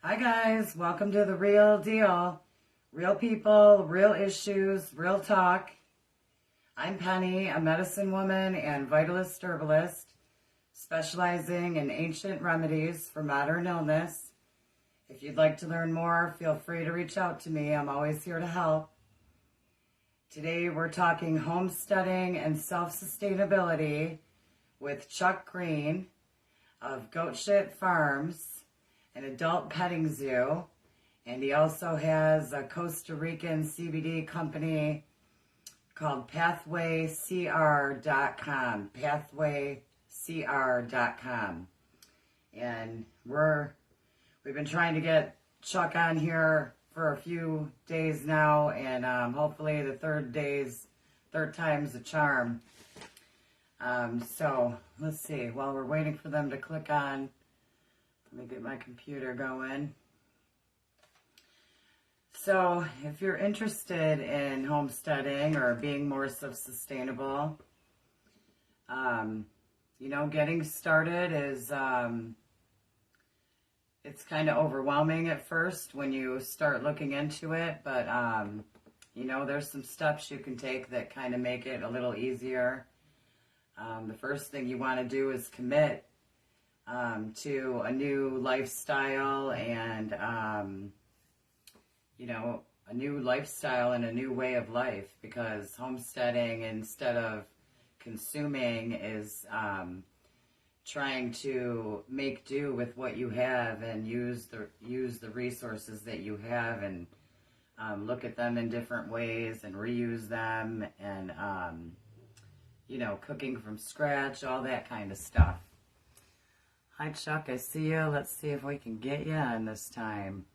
Hi guys, welcome to The Real Deal. Real people, real issues, real talk. I'm Penny, a medicine woman and vitalist herbalist, specializing in ancient remedies for modern illness. If you'd like to learn more, feel free to reach out to me. I'm always here to help. Today we're talking homesteading and self-sustainability with Chuck Green of Goat Shit Farms, an adult petting zoo, and he also has a Costa Rican CBD company called pathwaycr.com, pathwaycr.com. And we've been trying to get Chuck on here for a few days now, and hopefully the third time's a charm. So let's see, while we're waiting for them to click on, let me get my computer going. So if you're interested in homesteading or being more self-sustainable, getting started is, it's kind of overwhelming at first when you start looking into it, but, there's some steps you can take that kind of make it a little easier. The first thing you want to do is commit to a new lifestyle and, a new lifestyle and a new way of life, because homesteading, instead of consuming, is trying to make do with what you have and use the resources that you have and look at them in different ways and reuse them and, cooking from scratch, all that kind of stuff. Hi, Chuck. I see you. Let's see if we can get you on this time.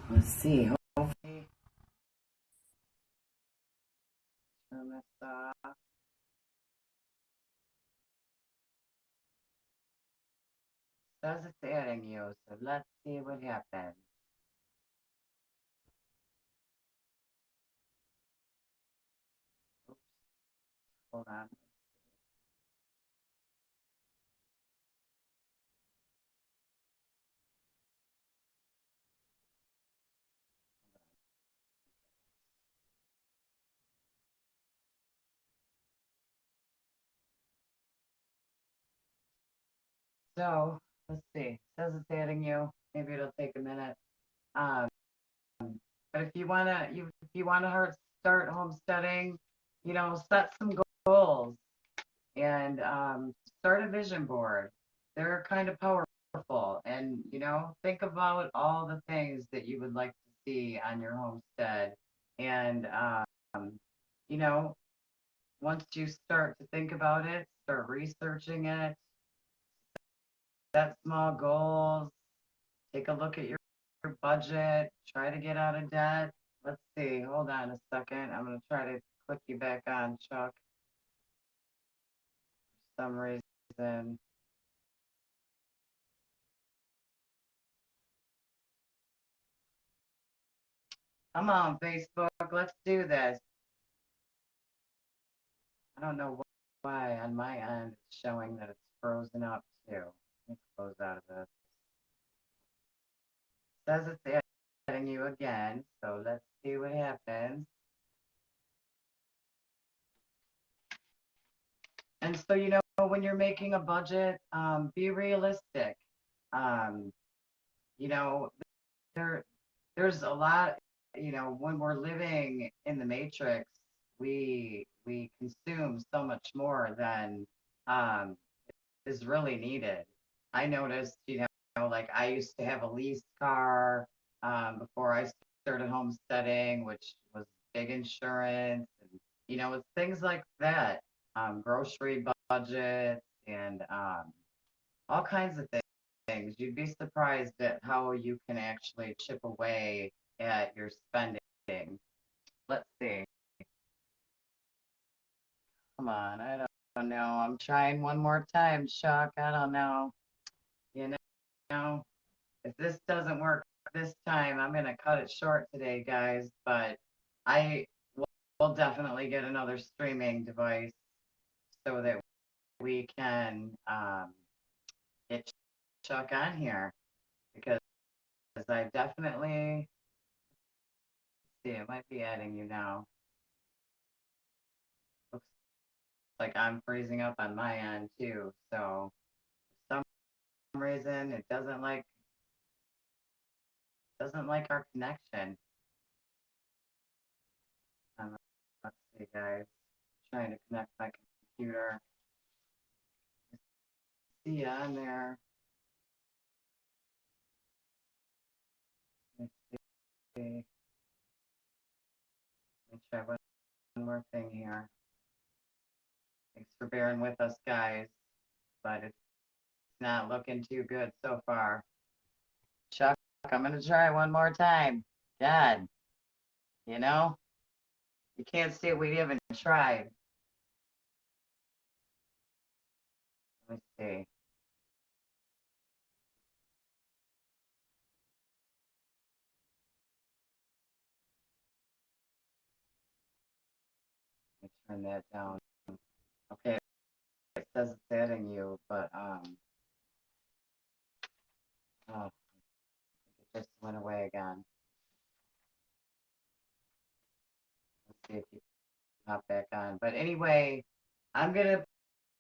Let's see. Hopefully, turn this off. Says it's adding you, so let's see what happens. Oops, hold on. So let's see. Says it's adding you. Maybe it'll take a minute. Um, but if you wanna start homesteading, set some goals and start a vision board. They're kind of powerful, and think about all the things that you would like to see on your homestead, and you know, once you start to think about it, start researching it, set small goals, take a look at your budget, try to get out of debt. Let's see, hold on a second. I'm going to try to click you back on, Chuck, for some reason. Come on, Facebook, let's do this. I don't know why on my end it's showing that it's frozen up too. Let me close out of this. Says it's adding you again, so let's see what happens. And so, when you're making a budget, be realistic. Um, you know, there, there's a lot, when we're living in the matrix, we consume so much more than um, is really needed. I noticed, like I used to have a leased car before I started homesteading, which was big insurance, and it's things like that, grocery budgets, and all kinds of things. You'd be surprised at how you can actually chip away at your spending. Let's see. Come on, I don't know. I'm trying one more time, Chuck. I don't know. You know, if this doesn't work this time, I'm gonna cut it short today, guys. But I will definitely get another streaming device so that we can get Chuck on here because I definitely see it might be adding you now. Looks like I'm freezing up on my end too. So for some reason it doesn't like our connection. Let's see, guys. Trying to connect my computer. See ya on there. Let's see. Let's try one more thing here. Thanks for bearing with us, guys. But it's not looking too good so far. Chuck, I'm gonna try one more time. God, you know, you can't say we haven't tried. Let's see. Let me turn that down. Okay, it says it's adding you, but oh, it just went away again. Let's see if you pop back on. But anyway, I'm gonna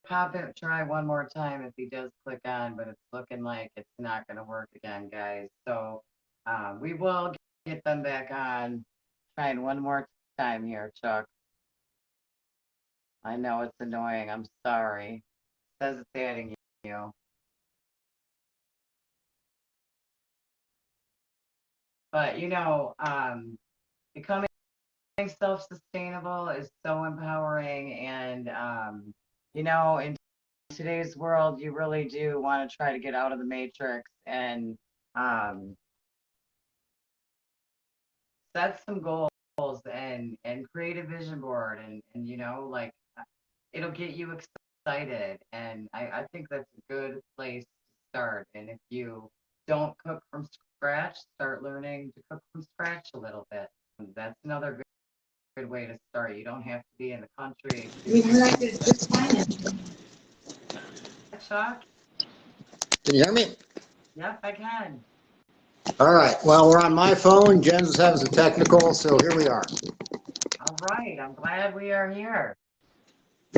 pop it, try one more time if he does click on, but it's looking like it's not gonna work again, guys. So we will get them back on. Trying one more time here, Chuck. I know it's annoying. I'm sorry. It says it's adding you. But becoming self-sustainable is so empowering, and in today's world, you really do want to try to get out of the matrix and um, set some goals and create a vision board, and like it'll get you excited, and I think that's a good place to start. And if you don't cook from scratch, start learning to cook from scratch a little bit. That's another good way to start. You don't have to be in the country. Chuck? Can you hear me? Yep, I can. All right. Well, we're on my phone. Jen's is having some technical, so here we are. All right. I'm glad we are here.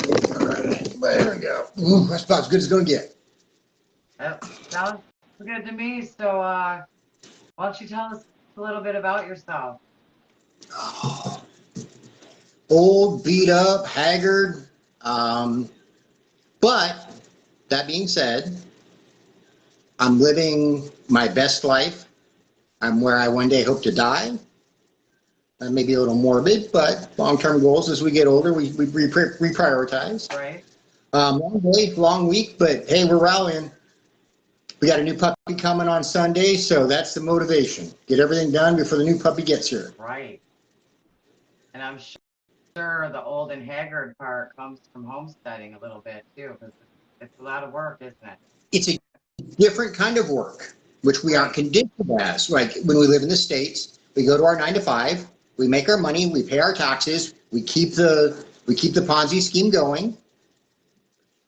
All right. There we go. Ooh, that's about as good as it's going to get. That sounds good to me. So, why don't you tell us a little bit about yourself? Old, beat up, haggard. But that being said, I'm living my best life. I'm where I one day hope to die. That may be a little morbid, but long-term goals as we get older, we reprioritize. Right. Long day, long week, but hey, we're rallying. We got a new puppy coming on Sunday, so that's the motivation. Get everything done before the new puppy gets here. Right. And I'm sure the old and haggard part comes from homesteading a little bit too, because it's a lot of work, isn't it? It's a different kind of work, which we aren't conditioned as. Like when we live in the States, we go to our 9 to 5, we make our money, we pay our taxes, we keep the Ponzi scheme going.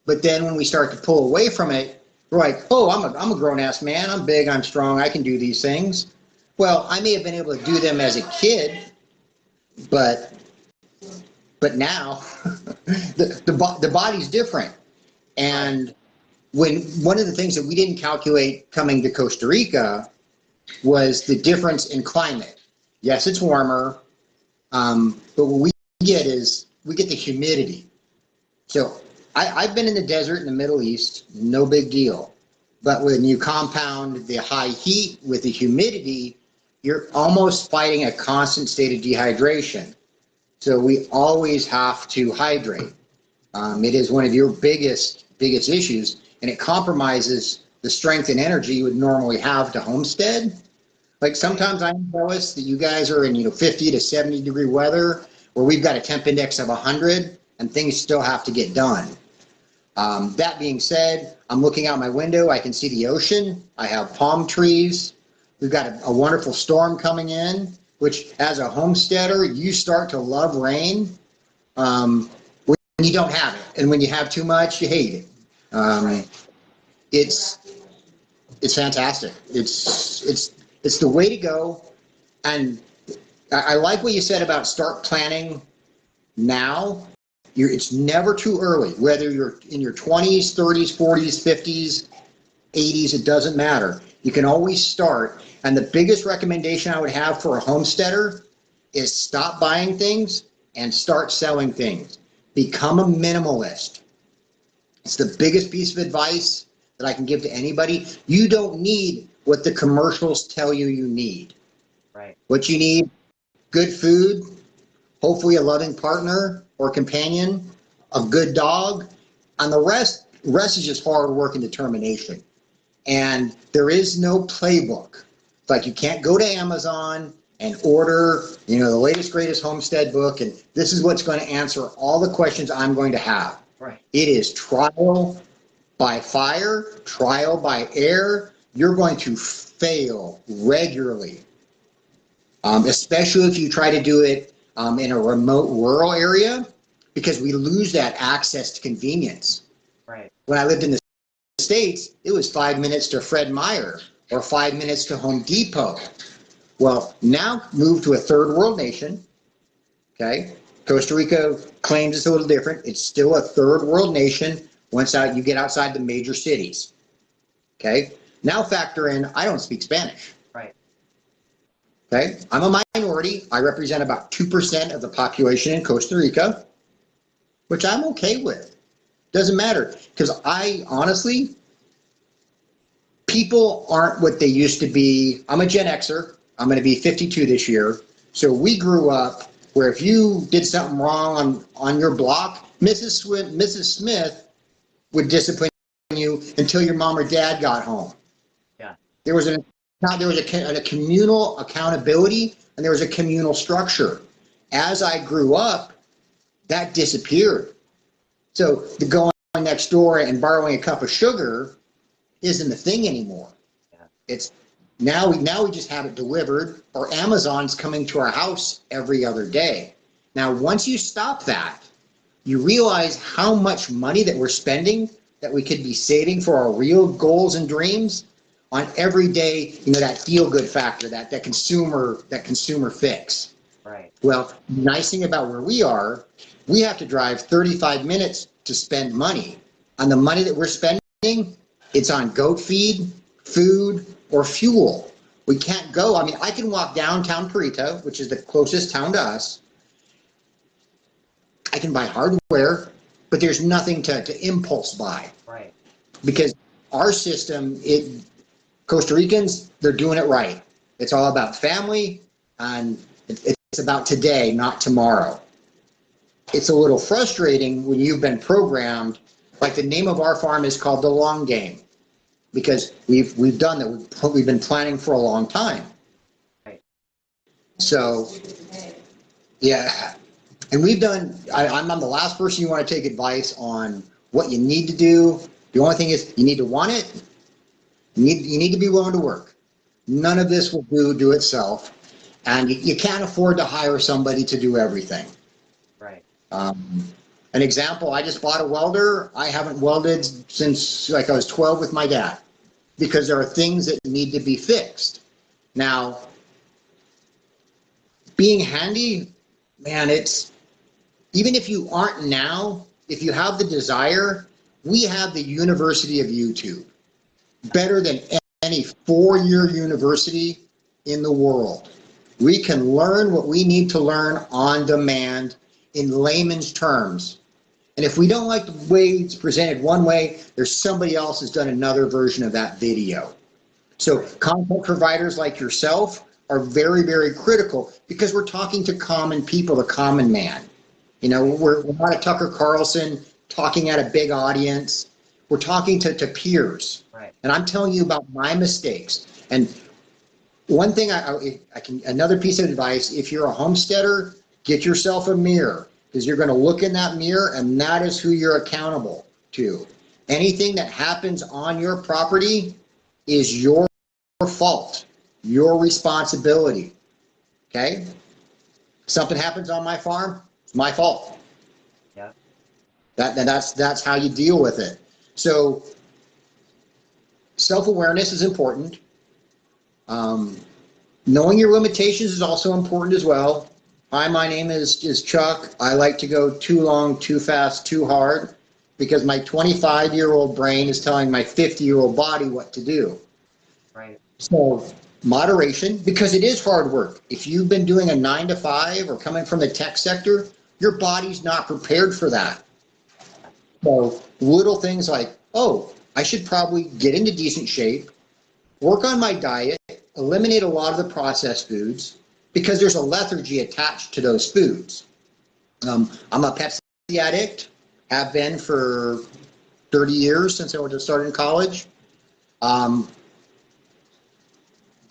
But then when we start to pull away from it, we're like, oh, I'm a grown-ass man, I'm big, I'm strong, I can do these things. Well, I may have been able to do them as a kid, but now the body's different. And one of the things that we didn't calculate coming to Costa Rica was the difference in climate. Yes, it's warmer, but what we get is we get the humidity. So I've been in the desert in the Middle East, no big deal. But when you compound the high heat with the humidity, you're almost fighting a constant state of dehydration. So we always have to hydrate. It is one of your biggest issues, and it compromises the strength and energy you would normally have to homestead. Like sometimes I'm jealous that you guys are in 50 to 70 degree weather where we've got a temp index of 100 and things still have to get done. That being said, I'm looking out my window. I can see the ocean. I have palm trees. We've got a wonderful storm coming in, which as a homesteader, you start to love rain. you don't have it. And when you have too much, you hate it. Right. It's fantastic. It's the way to go. And I like what you said about start planning now. It's never too early, whether you're in your 20s, 30s, 40s, 50s, 80s, it doesn't matter. You can always start. And the biggest recommendation I would have for a homesteader is stop buying things and start selling things. Become a minimalist. It's the biggest piece of advice that I can give to anybody. You don't need what the commercials tell you you need. Right. What you need, good food, hopefully a loving partner or companion, a good dog, and the rest is just hard work and determination. And there is no playbook. It's like you can't go to Amazon and order, the latest, greatest homestead book, and this is what's going to answer all the questions I'm going to have. Right. It is trial by fire, trial by error. You're going to fail regularly, especially if you try to do it in a remote rural area, because we lose that access to convenience. Right. When I lived in the States, it was 5 minutes to Fred Meyer or 5 minutes to Home Depot. Well, now move to a third world nation, okay? Costa Rica claims it's a little different. It's still a third world nation once you get outside the major cities, okay? Now factor in, I don't speak Spanish. Right. Okay, I'm a minority. I represent about 2% of the population in Costa Rica, which I'm okay with. Doesn't matter, because honestly, people aren't what they used to be. I'm a Gen Xer. I'm going to be 52 this year. So we grew up where if you did something wrong on your block, Mrs. Smith would discipline you until your mom or dad got home. Yeah. There was a communal accountability, and there was a communal structure. As I grew up, that disappeared. So the going next door and borrowing a cup of sugar isn't a thing anymore. Yeah. It's now we just have it delivered, or Amazon's coming to our house every other day. Now, once you stop that, you realize how much money that we're spending that we could be saving for our real goals and dreams on everyday, that feel-good factor, that consumer fix. Right. Well, the nice thing about where we are, we have to drive 35 minutes to spend money. On the money that we're spending, it's on goat feed, food, or fuel. We can't go. I mean, I can walk downtown Perito, which is the closest town to us. I can buy hardware, but there's nothing to impulse buy. Right. Because our system, Costa Ricans, they're doing it right. It's all about family, and it's about today, not tomorrow. It's a little frustrating when you've been programmed, like the name of our farm is called The Long Game, because we've done that. We've been planning for a long time. Right. So, yeah. And we've done, I'm the last person you want to take advice on what you need to do. The only thing is you need to want it. You need to be willing to work. None of this will do itself. And you can't afford to hire somebody to do everything. Right. An example, I just bought a welder. I haven't welded since I was 12 with my dad, because there are things that need to be fixed. Now, being handy, man, even if you aren't now, if you have the desire, we have the University of YouTube. Better than any four-year university in the world. We can learn what we need to learn on demand in layman's terms. And if we don't like the way it's presented one way, there's somebody else who's done another version of that video. So content providers like yourself are very, very critical, because we're talking to common people, the common man. We're not a Tucker Carlson talking at a big audience. We're talking to peers. Right. And I'm telling you about my mistakes. And one thing another piece of advice, if you're a homesteader, get yourself a mirror, because you're going to look in that mirror, and that is who you're accountable to. Anything that happens on your property is your fault, your responsibility. Okay? Something happens on my farm, it's my fault. Yeah. That's how you deal with it. So self-awareness is important. Knowing your limitations is also important as well. Hi, my name is Chuck. I like to go too long, too fast, too hard because my 25-year-old brain is telling my 50-year-old body what to do. Right. So moderation, because it is hard work. If you've been doing a 9 to 5 or coming from the tech sector, your body's not prepared for that. So little things like, oh, I should probably get into decent shape, work on my diet, eliminate a lot of the processed foods because there's a lethargy attached to those foods. I'm a Pepsi addict, have been for 30 years since I started in college.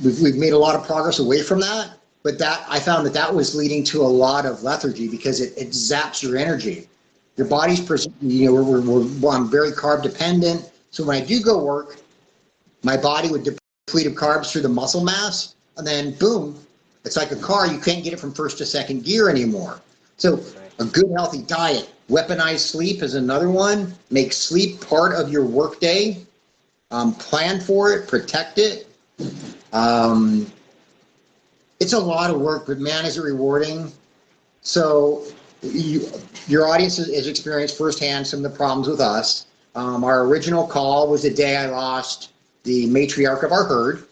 We've made a lot of progress away from that, but I found that was leading to a lot of lethargy because it zaps your energy. Your body's, I'm very carb dependent. So when I do go work, my body would deplete of carbs through the muscle mass, and then boom, it's like a car. You can't get it from first to second gear anymore. So a good healthy diet, weaponized sleep is another one. Make sleep part of your workday. Plan for it, protect it. It's a lot of work, but man, is it rewarding. So your audience has experienced firsthand some of the problems with us. Our original call was the day I lost the matriarch of our herd,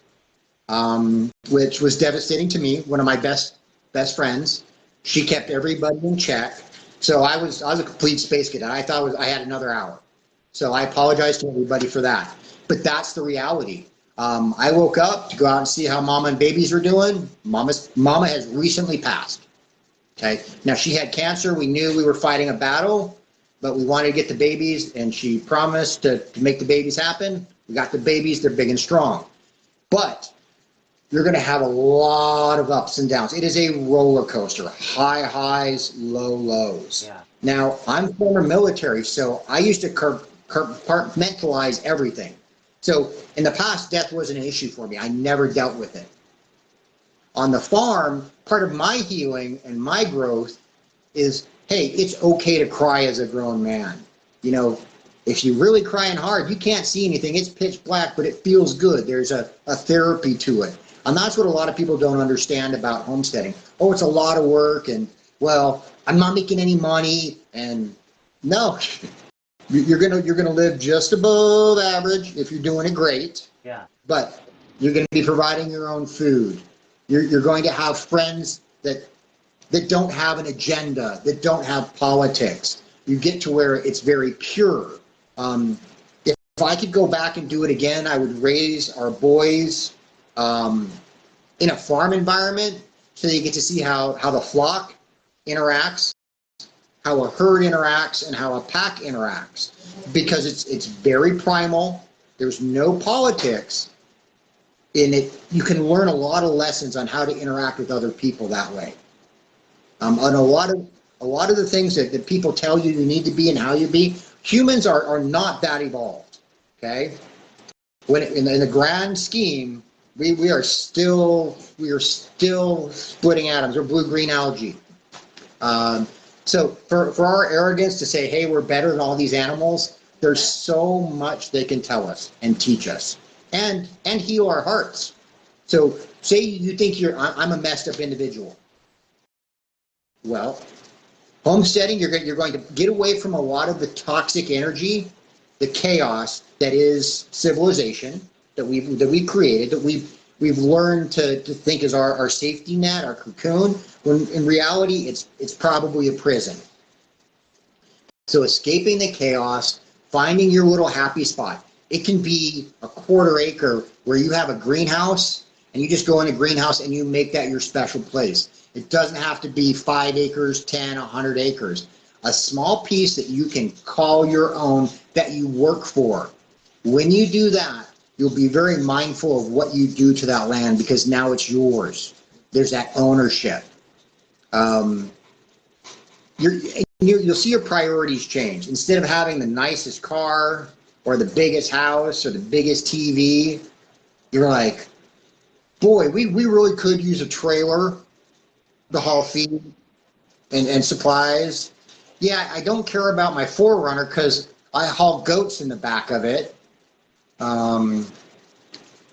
which was devastating to me, one of my best friends. She kept everybody in check. So I was a complete space cadet. I thought I had another hour. So I apologize to everybody for that. But that's the reality. I woke up to go out and see how mama and babies were doing. Mama has recently passed. Okay. Now she had cancer. We knew we were fighting a battle, but we wanted to get the babies, and she promised to make the babies happen. We got the babies. They're big and strong. But you're going to have a lot of ups and downs. It is a roller coaster. High highs, low lows. Yeah. Now, I'm former military, so I used to compartmentalize everything. So in the past, death wasn't an issue for me. I never dealt with it. On the farm, part of my healing and my growth is, hey, it's okay to cry as a grown man. You know, if you're really crying hard, you can't see anything. It's pitch black, but it feels good. There's a therapy to it. And that's what a lot of people don't understand about homesteading. Oh, it's a lot of work, and, well, I'm not making any money, and no. You're gonna live just above average if you're doing it great. Yeah. But you're gonna be providing your own food. You're going to have friends that don't have an agenda, that don't have politics. You get to where it's very pure. If I could go back and do it again, I would raise our boys in a farm environment so you get to see how the flock interacts, how a herd interacts, and how a pack interacts, because it's very primal. There's no politics in it. You can learn a lot of lessons on how to interact with other people that way. And a lot of the things that people tell you need to be and how you be, humans are not that evolved. Okay, when in the grand scheme, we are still splitting atoms. We're blue-green algae. So for our arrogance to say, hey, we're better than all these animals, there's so much they can tell us and teach us and heal our hearts. So say you think I'm a messed up individual. Well, homesteading, you're going to get away from a lot of the toxic energy, the chaos that is civilization that we created, that we've learned to think is our safety net, our cocoon, when in reality it's probably a prison. So escaping the chaos, finding your little happy spot. It can be a quarter acre where you have a greenhouse and you just go in a greenhouse and you make that your special place. It doesn't have to be 5 acres, 10, 100 acres. A small piece that you can call your own, that you work for. When you do that, you'll be very mindful of what you do to that land because now it's yours. There's that ownership. You'll see your priorities change. Instead of having the nicest car or the biggest house or the biggest TV, you're like, boy, we really could use a trailer to haul feed and supplies. Yeah, I don't care about my 4Runner because I haul goats in the back of it.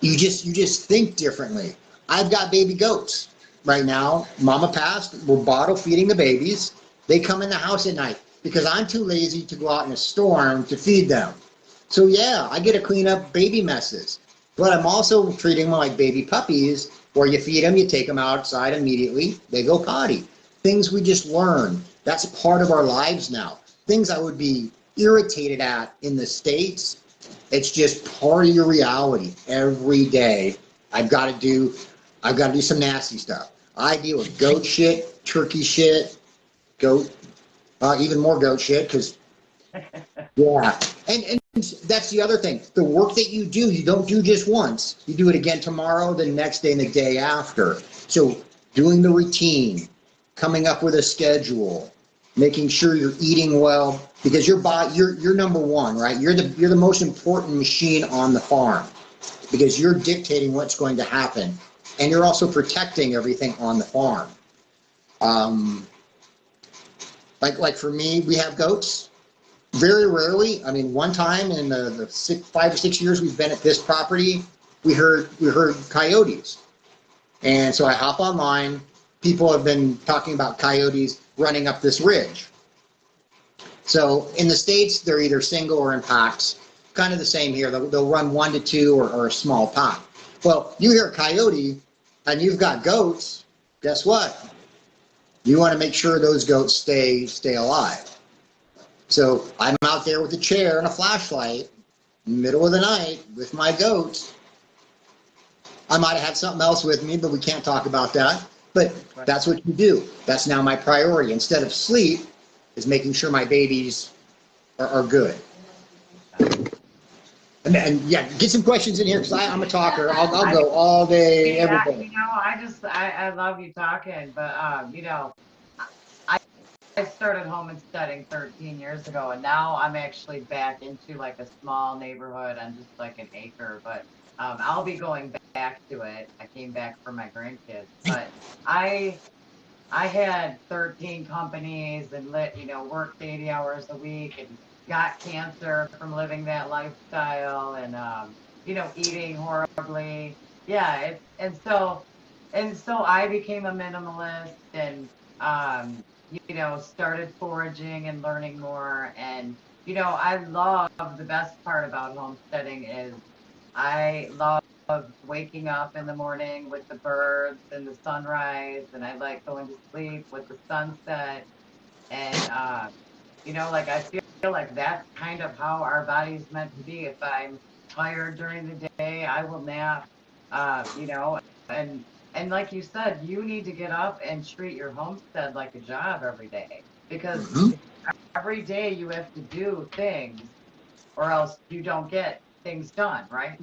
You just think differently. I've got baby goats right now. Mama passed. We're bottle feeding the babies. They come in the house at night because I'm too lazy to go out in a storm to feed them. So yeah, I get to clean up baby messes. But I'm also treating them like baby puppies, where you feed them, you take them outside immediately, they go potty. Things we just learn. That's part of our lives now. Things I would be irritated at in the States, it's just part of your reality every day. I've got to do some nasty stuff. I deal with goat shit, turkey shit, goat, even more goat shit, because yeah, and that's the other thing. The work that you don't do just once. You do it again tomorrow, the next day, and the day after. So doing the routine, coming up with a schedule, making sure you're eating well, because you're number one, right? You're the most important machine on the farm, because you're dictating what's going to happen, and you're also protecting everything on the farm. Like for me, we have goats. Very rarely, I mean, one time in the 5 or 6 years we've been at this property, we heard coyotes. And so I hop online. People have been talking about coyotes running up this ridge. So in the States, they're either single or in packs. Kind of the same here. They'll run 1 to 2 or a small pack. Well, you hear a coyote and you've got goats, guess what? You want to make sure those goats stay alive. So I'm out there with a chair and a flashlight in the middle of the night with my goats. I might have had something else with me, but we can't talk about that. But that's what you do. That's now my priority. Instead of sleep, is making sure my babies are good. And yeah, get some questions in here, because I'm a talker. I'll go all day, every day. I love you talking, but I started homesteading 13 years ago, and now I'm actually back into like a small neighborhood on just like an acre. But I'll be going back to it. I came back for my grandkids, but I had 13 companies and worked 80 hours a week and got cancer from living that lifestyle and eating horribly. Yeah, and so I became a minimalist and started foraging and learning more. And I love the best part about homesteading is I love waking up in the morning with the birds and the sunrise, and I like going to sleep with the sunset. And like I feel like that's kind of how our body's meant to be. If I'm tired during the day, I will nap. And like you said, you need to get up and treat your homestead like a job every day, because Mhm. every day you have to do things, or else you don't get things done, right?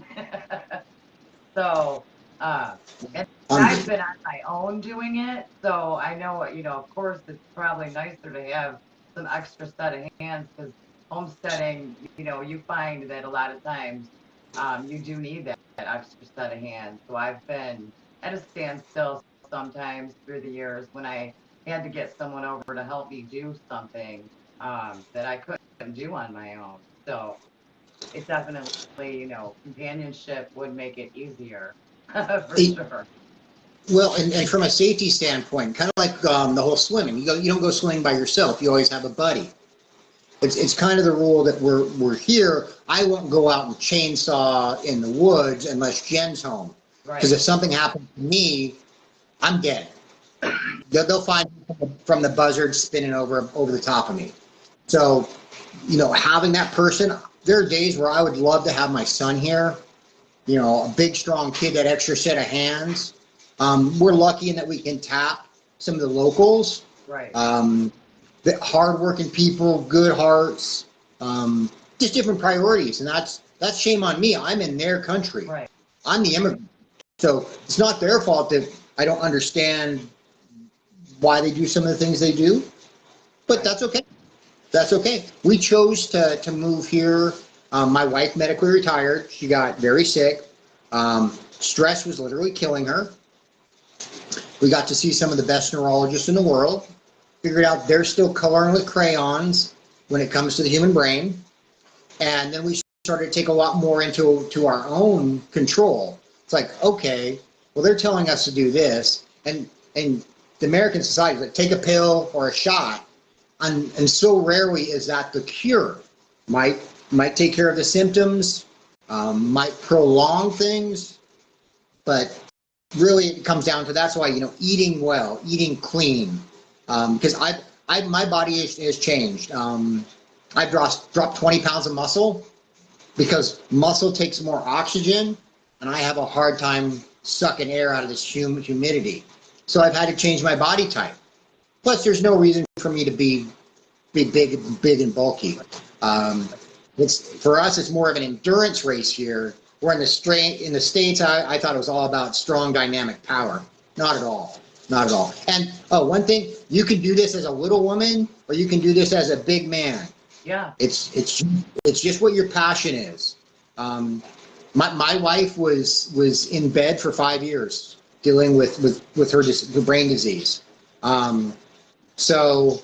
So, uh, and Um, I've been on my own doing it, so I know, of course, it's probably nicer to have some extra set of hands, because homesteading, you find that a lot of times you do need that extra set of hands. So I've been at a standstill sometimes through the years when I had to get someone over to help me do something that I couldn't do on my own. So it definitely, companionship would make it easier for it- sure. well, and from a safety standpoint, kind of like the whole swimming. You don't go swimming by yourself. You always have a buddy. It's kind of the rule that we're here. I won't go out and chainsaw in the woods unless Jen's home, because Right. if something happens to me, I'm dead. They'll find me from the buzzard spinning over the top of me. So, having that person. There are days where I would love to have my son here. A big, strong kid, that extra set of hands. We're lucky in that we can tap some of the locals. Right. The hardworking people, good hearts, just different priorities, and that's shame on me. I'm in their country. Right. I'm the immigrant, so it's not their fault that I don't understand why they do some of the things they do. But Right. that's okay. That's okay. We chose to move here. My wife medically retired. She got very sick. Stress was literally killing her. We got to see some of the best neurologists in the world. figured out they're still coloring with crayons when it comes to the human brain. And then we started to take a lot more into our own control. It's like, okay, well, they're telling us to do this. And the American society is like, take a pill or a shot. And so rarely is that the cure. Might take care of the symptoms, might prolong things, but really it comes down to, that's why, eating well, eating clean, because my body has changed. I've dropped 20 pounds of muscle because muscle takes more oxygen, and I have a hard time sucking air out of this humidity. So I've had to change my body type. Plus, there's no reason for me to be big and bulky. For us, it's more of an endurance race here. Where in the States, I thought it was all about strong dynamic power. Not at all. Not at all. And one thing, you can do this as a little woman, or you can do this as a big man. Yeah. It's just what your passion is. My wife was in bed for 5 years dealing with her brain disease. So,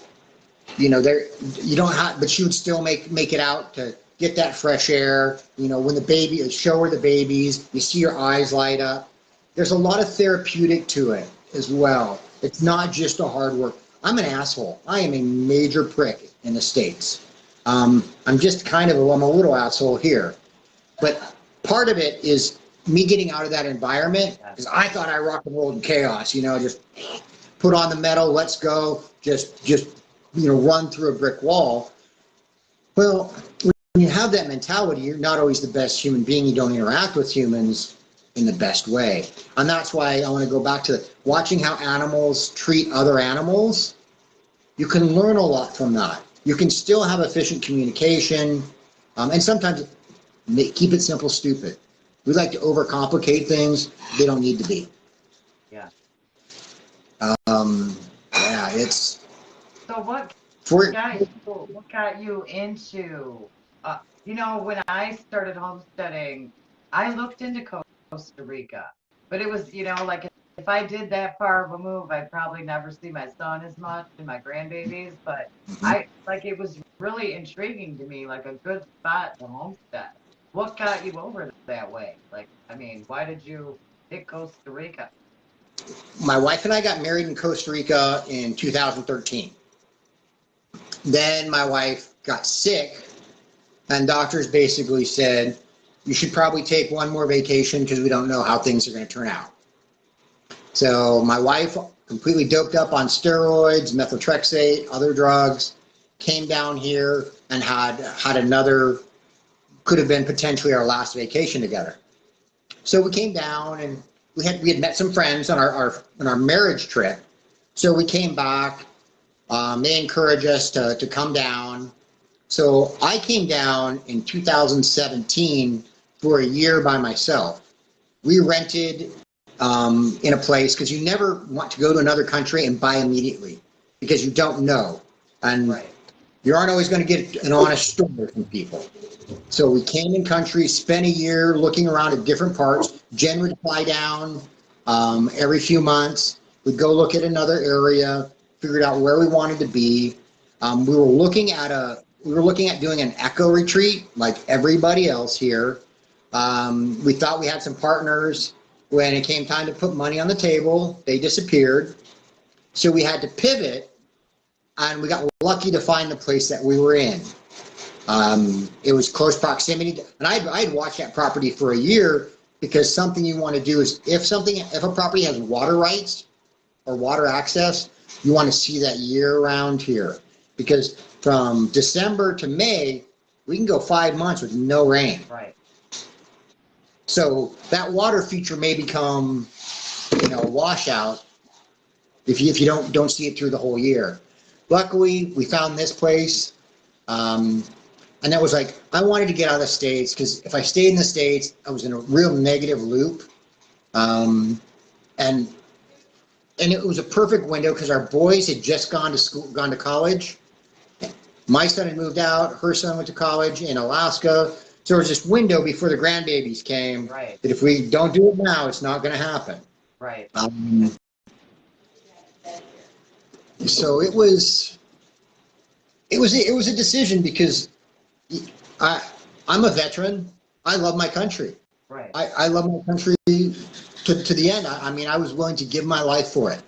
there, you don't have, but she would still make it out to get that fresh air. When the baby, show her the babies, you see her eyes light up. There's a lot of therapeutic to it as well. It's not just a hard work. I'm an asshole. I am a major prick in the States. I'm just I'm a little asshole here. But part of it is me getting out of that environment, because I thought I rock and rolled in chaos, just put on the metal, let's go, just run through a brick wall. Well, when you have that mentality, you're not always the best human being. You don't interact with humans in the best way. And that's why I want to go back to watching how animals treat other animals. You can learn a lot from that. You can still have efficient communication, and sometimes keep it simple, stupid. We like to overcomplicate things. They don't need to be. Yeah. It's. So what got you into, when I started homesteading, I looked into Costa Rica, but it was, like if I did that far of a move, I'd probably never see my son as much and my grandbabies, but it was really intriguing to me, like a good spot to homestead. What got you over that way? Why did you pick Costa Rica? My wife and I got married in Costa Rica in 2013. Then my wife got sick, and doctors basically said, you should probably take one more vacation because we don't know how things are going to turn out. So my wife, completely doped up on steroids, methotrexate, other drugs, came down here and had another, could have been potentially our last vacation together. So we came down, and we had met some friends on our marriage trip. So we came back. They encouraged us to come down. So I came down in 2017 for a year by myself. We rented in a place, because you never want to go to another country and buy immediately, because you don't know. And you aren't always going to get an honest story from people. So we came in country, spent a year looking around at different parts. Jen would fly down every few months. We'd go look at another area, figured out where we wanted to be. We were looking at doing an eco retreat like everybody else here. We thought we had some partners. When it came time to put money on the table, they disappeared. So we had to pivot, and we got lucky to find the place that we were in. It was close proximity, and I'd watched that property for a year, because something you want to do is, if a property has water rights or water access, you want to see that year round here, because from December to May, we can go 5 months with no rain. Right. So that water feature may become, a washout if you don't see it through the whole year. Luckily, we found this place, and that was like, I wanted to get out of the States, because if I stayed in the States, I was in a real negative loop, and it was a perfect window, because our boys had just gone to college. My son had moved out. Her son went to college in Alaska. So there was this window before the grandbabies came, right, that if we don't do it now, it's not going to happen. Right. So it was a decision because I'm a veteran. I love my country. Right. I love my country to the end. I mean, I was willing to give my life for it.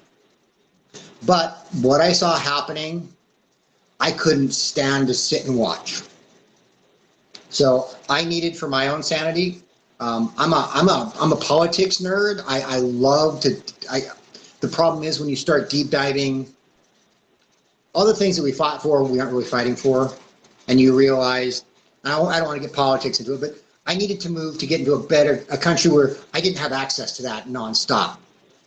But what I saw happening, I couldn't stand to sit and watch. So I needed for my own sanity. I'm a politics nerd. I love to. The problem is when you start deep diving, all the things that we fought for, we aren't really fighting for, and you realize, I don't want to get politics into it, but I needed to move to get into a country where I didn't have access to that nonstop.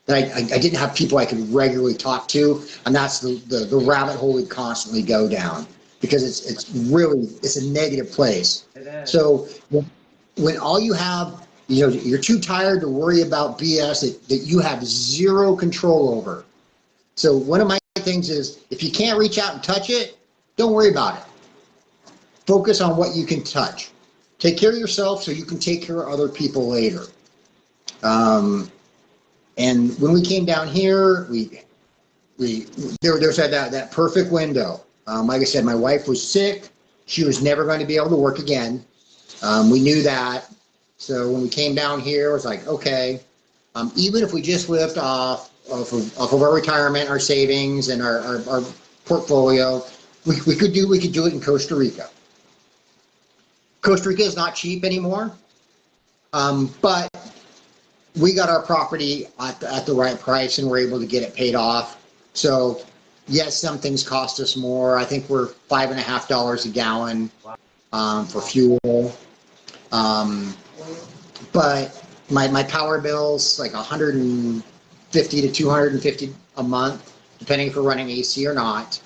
That I didn't have people I could regularly talk to, and that's the rabbit hole we constantly go down because it's a negative place. It is. So when all you have, you're too tired to worry about BS that you have zero control over. So one of my things is if you can't reach out and touch it, don't worry about it. Focus on what you can touch. Take care of yourself so you can take care of other people later. And when we came down here, there's that perfect window. Like I said, my wife was sick. She was never going to be able to work again. We knew that. So when we came down here, it was like, okay, even if we just lived off of our retirement, our savings, and our portfolio, we could do it in Costa Rica. Costa Rica is not cheap anymore, but we got our property at the right price and we're able to get it paid off. So yes, some things cost us more. I think we're $5.50 a gallon for fuel. But my power bill's like 150 to 250 a month, depending if we're running AC or not.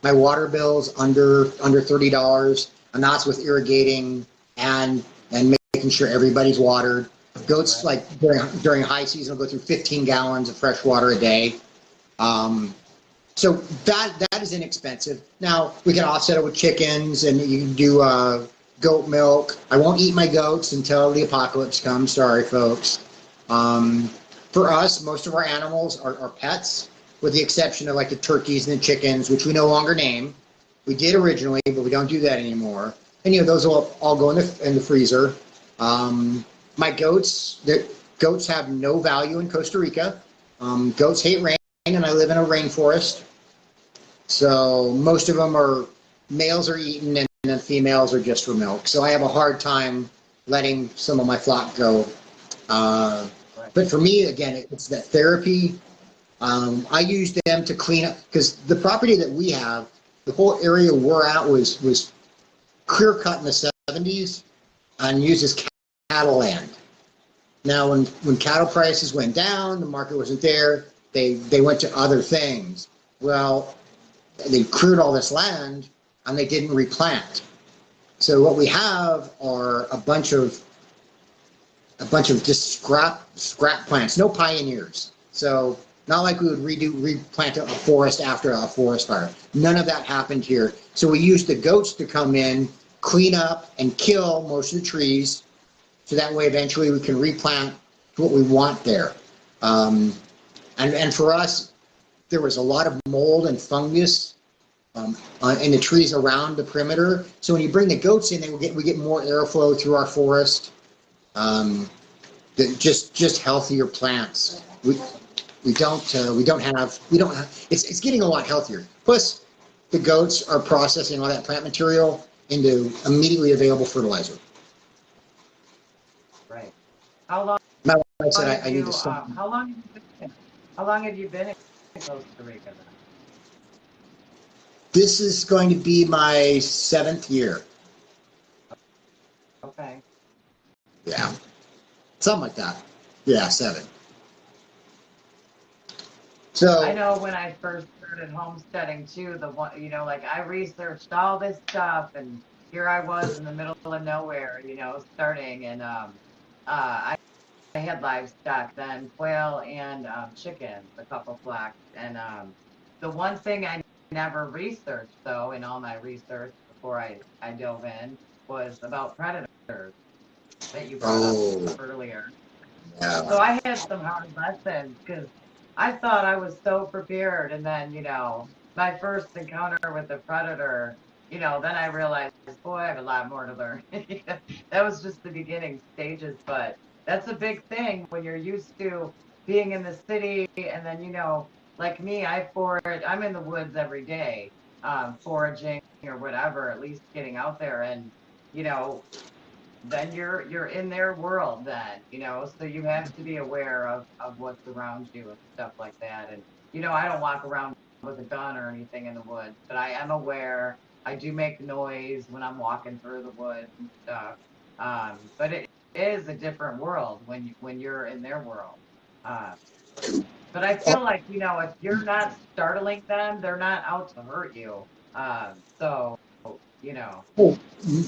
My water bill's under $30, and that's with irrigating and making sure everybody's watered. Goats, like during high season, will go through 15 gallons of fresh water a day. So that is inexpensive. Now we can offset it with chickens, and you can do goat milk. I won't eat my goats until the apocalypse comes. Sorry, folks. For us, most of our animals are pets, with the exception of like the turkeys and the chickens, which we no longer name. We did originally, but we don't do that anymore. And those will all go in the freezer. My goats have no value in Costa Rica. Goats hate rain, and I live in a rainforest. So most of them males are eaten, and the females are just for milk. So I have a hard time letting some of my flock go. But for me, again, it's that therapy. I use them to clean up, because the property that we have, the whole area we're at was clear cut in the 70s and used as cattle land. Now, when cattle prices went down, the market wasn't there. They went to other things. Well, they cleared all this land and they didn't replant. So what we have are a bunch of just scrap plants, no pioneers. So not like we would replant a forest after a forest fire. None of that happened here. So we used the goats to come in, clean up, and kill most of the trees. So that way, eventually, we can replant what we want there. And for us, there was a lot of mold and fungus in the trees around the perimeter. So when you bring the goats in, we get more airflow through our forest. Just healthier plants. We don't have. It's getting a lot healthier. Plus, the goats are processing all that plant material into immediately available fertilizer. Right. How long? My wife said I need to stop. How long have you been in Costa Rica then? This is going to be my 7th year. Okay. Yeah, something like that. Yeah, 7. So I know when I first started homesteading too, like I researched all this stuff, and here I was in the middle of nowhere, starting, and I had livestock then, quail and chickens, a couple flocks, and the one thing I never researched though in all my research before I dove in was about predators that you brought up earlier. yeah. So I had some hard lessons because I thought I was so prepared, and then my first encounter with the predator, you know, then I realized, boy, I have a lot more to learn. That was just the beginning stages, but that's a big thing when you're used to being in the city, and then, you know, like me, I'm in the woods every day, foraging or whatever, at least getting out there, and you know, then you're in their world then, you know, so you have to be aware of what's around you and stuff like that. And you know, I don't walk around with a gun or anything in the woods, but I am aware. I do make noise when I'm walking through the woods and stuff. But it is a different world when you're in their world. um, but I feel like, you know, if you're not startling them, they're not out to hurt you. So you know. Oh,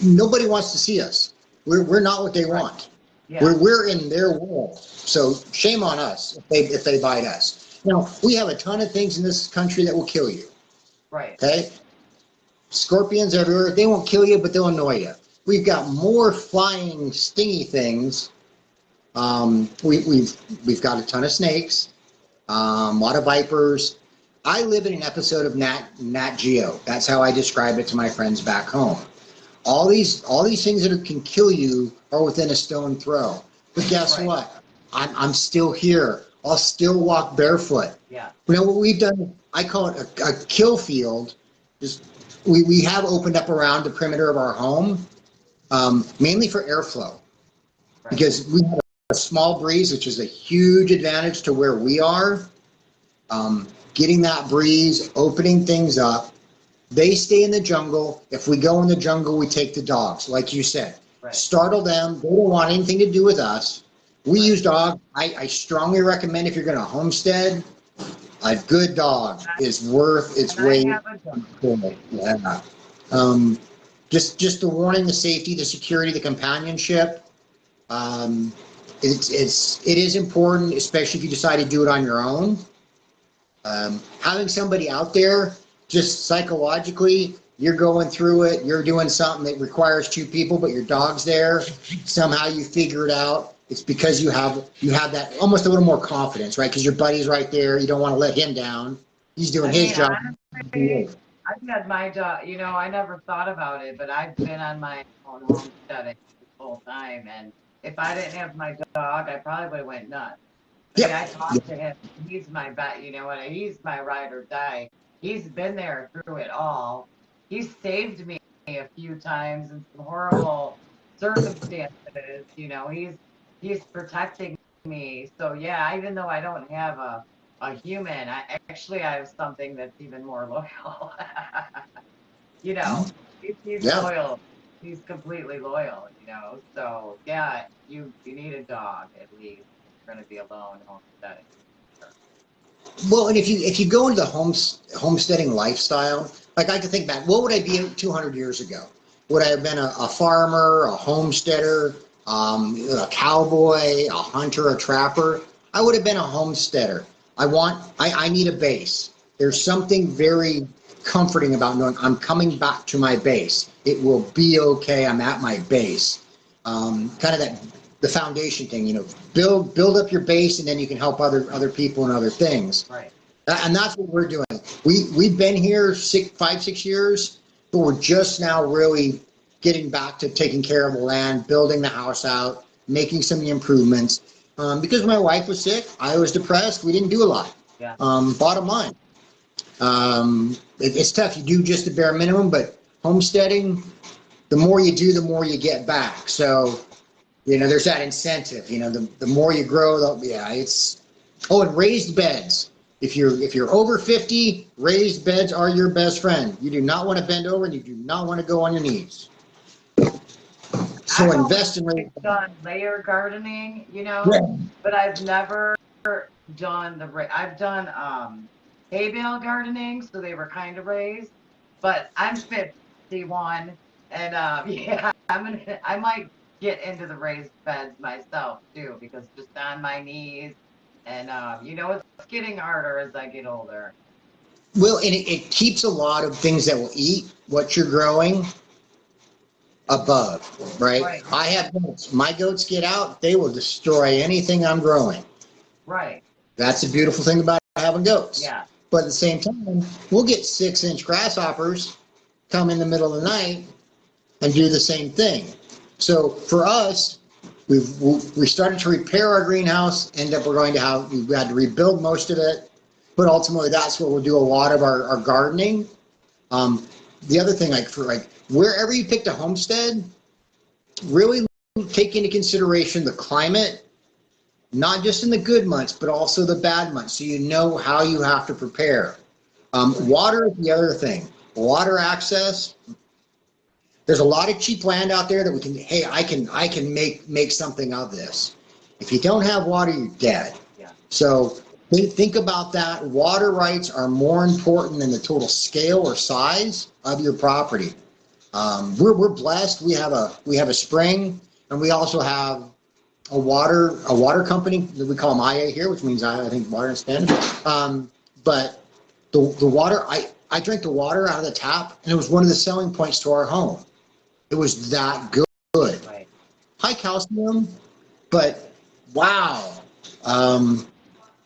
nobody wants to see us. We're not what they Right. want. Yeah. We're in their world. So shame on us if they bite us. Now, we have a ton of things in this country that will kill you. Right. Okay? Scorpions everywhere. They won't kill you, but they'll annoy you. We've got more flying, stingy things. We've got a ton of snakes, a lot of vipers. I live in an episode of Nat Geo. That's how I describe it to my friends back home. All these things that can kill you are within a stone throw. But guess Right. what? I'm still here. I'll still walk barefoot. Yeah. You know what we've done? I call it a kill field. Just we have opened up around the perimeter of our home, mainly for airflow, Right. because we have a small breeze, which is a huge advantage to where we are. Getting that breeze, opening things up. They stay in the jungle. If we go in the jungle, we take the dogs, like you said. Right. Startle them. They don't want anything to do with us. We Right. use dogs. I strongly recommend if you're going to homestead, a good dog is worth its And I weight. have a dog. Yeah. Just the warning, the safety, the security, the companionship. It is important, especially if you decide to do it on your own. Having somebody out there, just psychologically, you're going through it, you're doing something that requires two people, but your dog's there. Somehow you figure it out. It's because you have that almost a little more confidence, right? Because your buddy's right there. You don't want to let him down. He's doing I his mean, job. honestly, I've had my dog, you know, I never thought about it, but I've been on my own homesteading this whole time. And if I didn't have my dog, I probably would have went nuts. I mean, I Yep. talked to him. He's my bet, you know what? He's my ride or die. He's been there through it all. He's saved me a few times in some horrible circumstances. You know, he's protecting me. So yeah, even though I don't have a human, I have something that's even more loyal. You know, he's Yeah. loyal. He's completely loyal. You know, so yeah, you need a dog at least. You're going to be alone homesteading. Well, and if you go into the homesteading lifestyle, like I can think back, what would I be 200 years ago? Would I have been a farmer, a homesteader, a cowboy, a hunter, a trapper? I would have been a homesteader. I need a base. There's something very comforting about knowing I'm coming back to my base. It will be okay. I'm at my base. Kind of the foundation thing, you know, build up your base, and then you can help other people and other things. Right. And that's what we're doing. We've been here 5-6 years, but we're just now really getting back to taking care of the land, building the house out, making some improvements. Because my wife was sick, I was depressed. We didn't do a lot. Yeah. Bottom line, it's tough. You do just the bare minimum, but homesteading, the more you do, the more you get back. So, you know, there's that incentive. You know, the more you grow, it's. Oh, and raised beds. If you're over 50, raised beds are your best friend. You do not want to bend over, and you do not want to go on your knees. So I've invest in raised always done layer gardening, you know, Yeah. but I've never done I've done hay bale gardening, so they were kind of raised. But I'm 51, and yeah, I might get into the raised beds myself too, because just on my knees, and you know, it's getting harder as I get older. Well, and it keeps a lot of things that will eat what you're growing above, right? Right. I have goats. My goats get out, they will destroy anything I'm growing. Right. That's the beautiful thing about having goats. Yeah. But at the same time, we'll get 6-inch grasshoppers come in the middle of the night and do the same thing. So for us, we started to repair our greenhouse, we had to rebuild most of it, but ultimately that's where we'll do a lot of our gardening. The other thing, wherever you pick to homestead, really take into consideration the climate, not just in the good months, but also the bad months, so you know how you have to prepare. Water is the other thing. Water access. There's a lot of cheap land out there that I can make something of this. If you don't have water, you're dead. Yeah. So think about that. Water rights are more important than the total scale or size of your property. We're blessed. We have a spring, and we also have a water company that we call Maya here, which means I think water in Spanish. But the water, I drank the water out of the tap, and it was one of the selling points to our home. It was that good. Right. High calcium, but wow.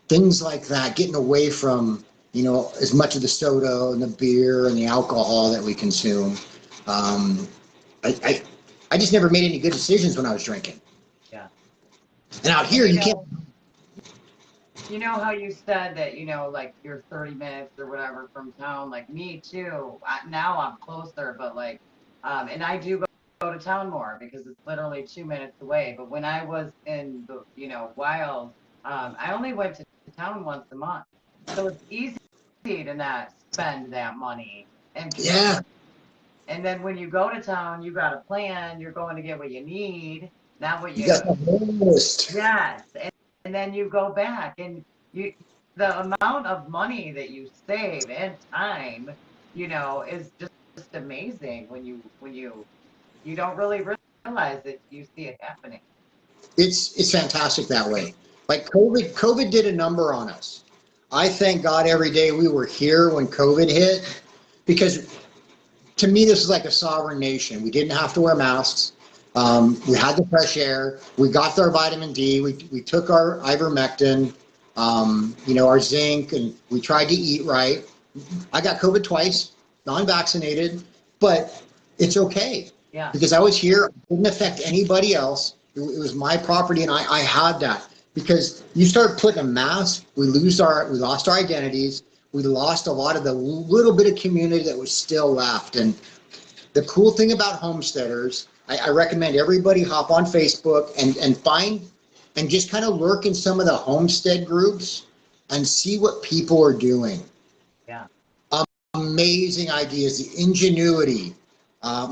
Things like that, getting away from, as much of the soda and the beer and the alcohol that we consume. I just never made any good decisions when I was drinking. Yeah. And out here, you can't. You know how you said that, like you're 30 minutes or whatever from town, like me too. Now I'm closer, but and I do go to town more because it's literally 2 minutes away. But when I was in the, wild, I only went to town once a month. So it's easy to not spend that money. Yeah. And then when you go to town, you got a plan. You're going to get what you need, not what You got the list. Yes. And then you go back and the amount of money that you save and time, is just amazing when you don't really realize that you see it happening. It's fantastic that way. Like COVID did a number on us. I thank God every day we were here when COVID hit, because to me, this is like a sovereign nation. We didn't have to wear masks. We had the fresh air. We got our vitamin D. We took our ivermectin, our zinc, and we tried to eat right. I got COVID twice, non-vaccinated, but it's okay. Yeah. Because I was here, it didn't affect anybody else. It was my property, and I had that. Because you start putting a mask, we lost our identities. We lost a lot of the little bit of community that was still left. And the cool thing about homesteaders, I recommend everybody hop on Facebook and find and just kind of lurk in some of the homestead groups and see what people are doing. Yeah. Amazing ideas, the ingenuity.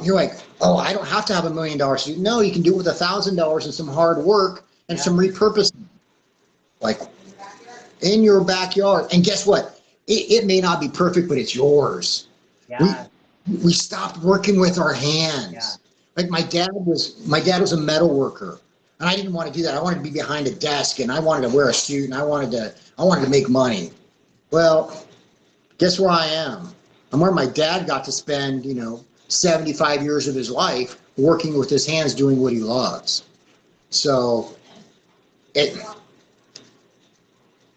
You're like, oh, I don't have to have $1 million. No, you can do it with $1,000 and some hard work and some repurposing. Like in your backyard. And guess what? It may not be perfect, but it's yours. Yeah. We stopped working with our hands. Yeah. Like my dad was a metal worker, and I didn't want to do that. I wanted to be behind a desk, and I wanted to wear a suit, and I wanted to make money. Well, guess where I am? I'm where my dad got to spend, 75 years of his life working with his hands, doing what he loves. So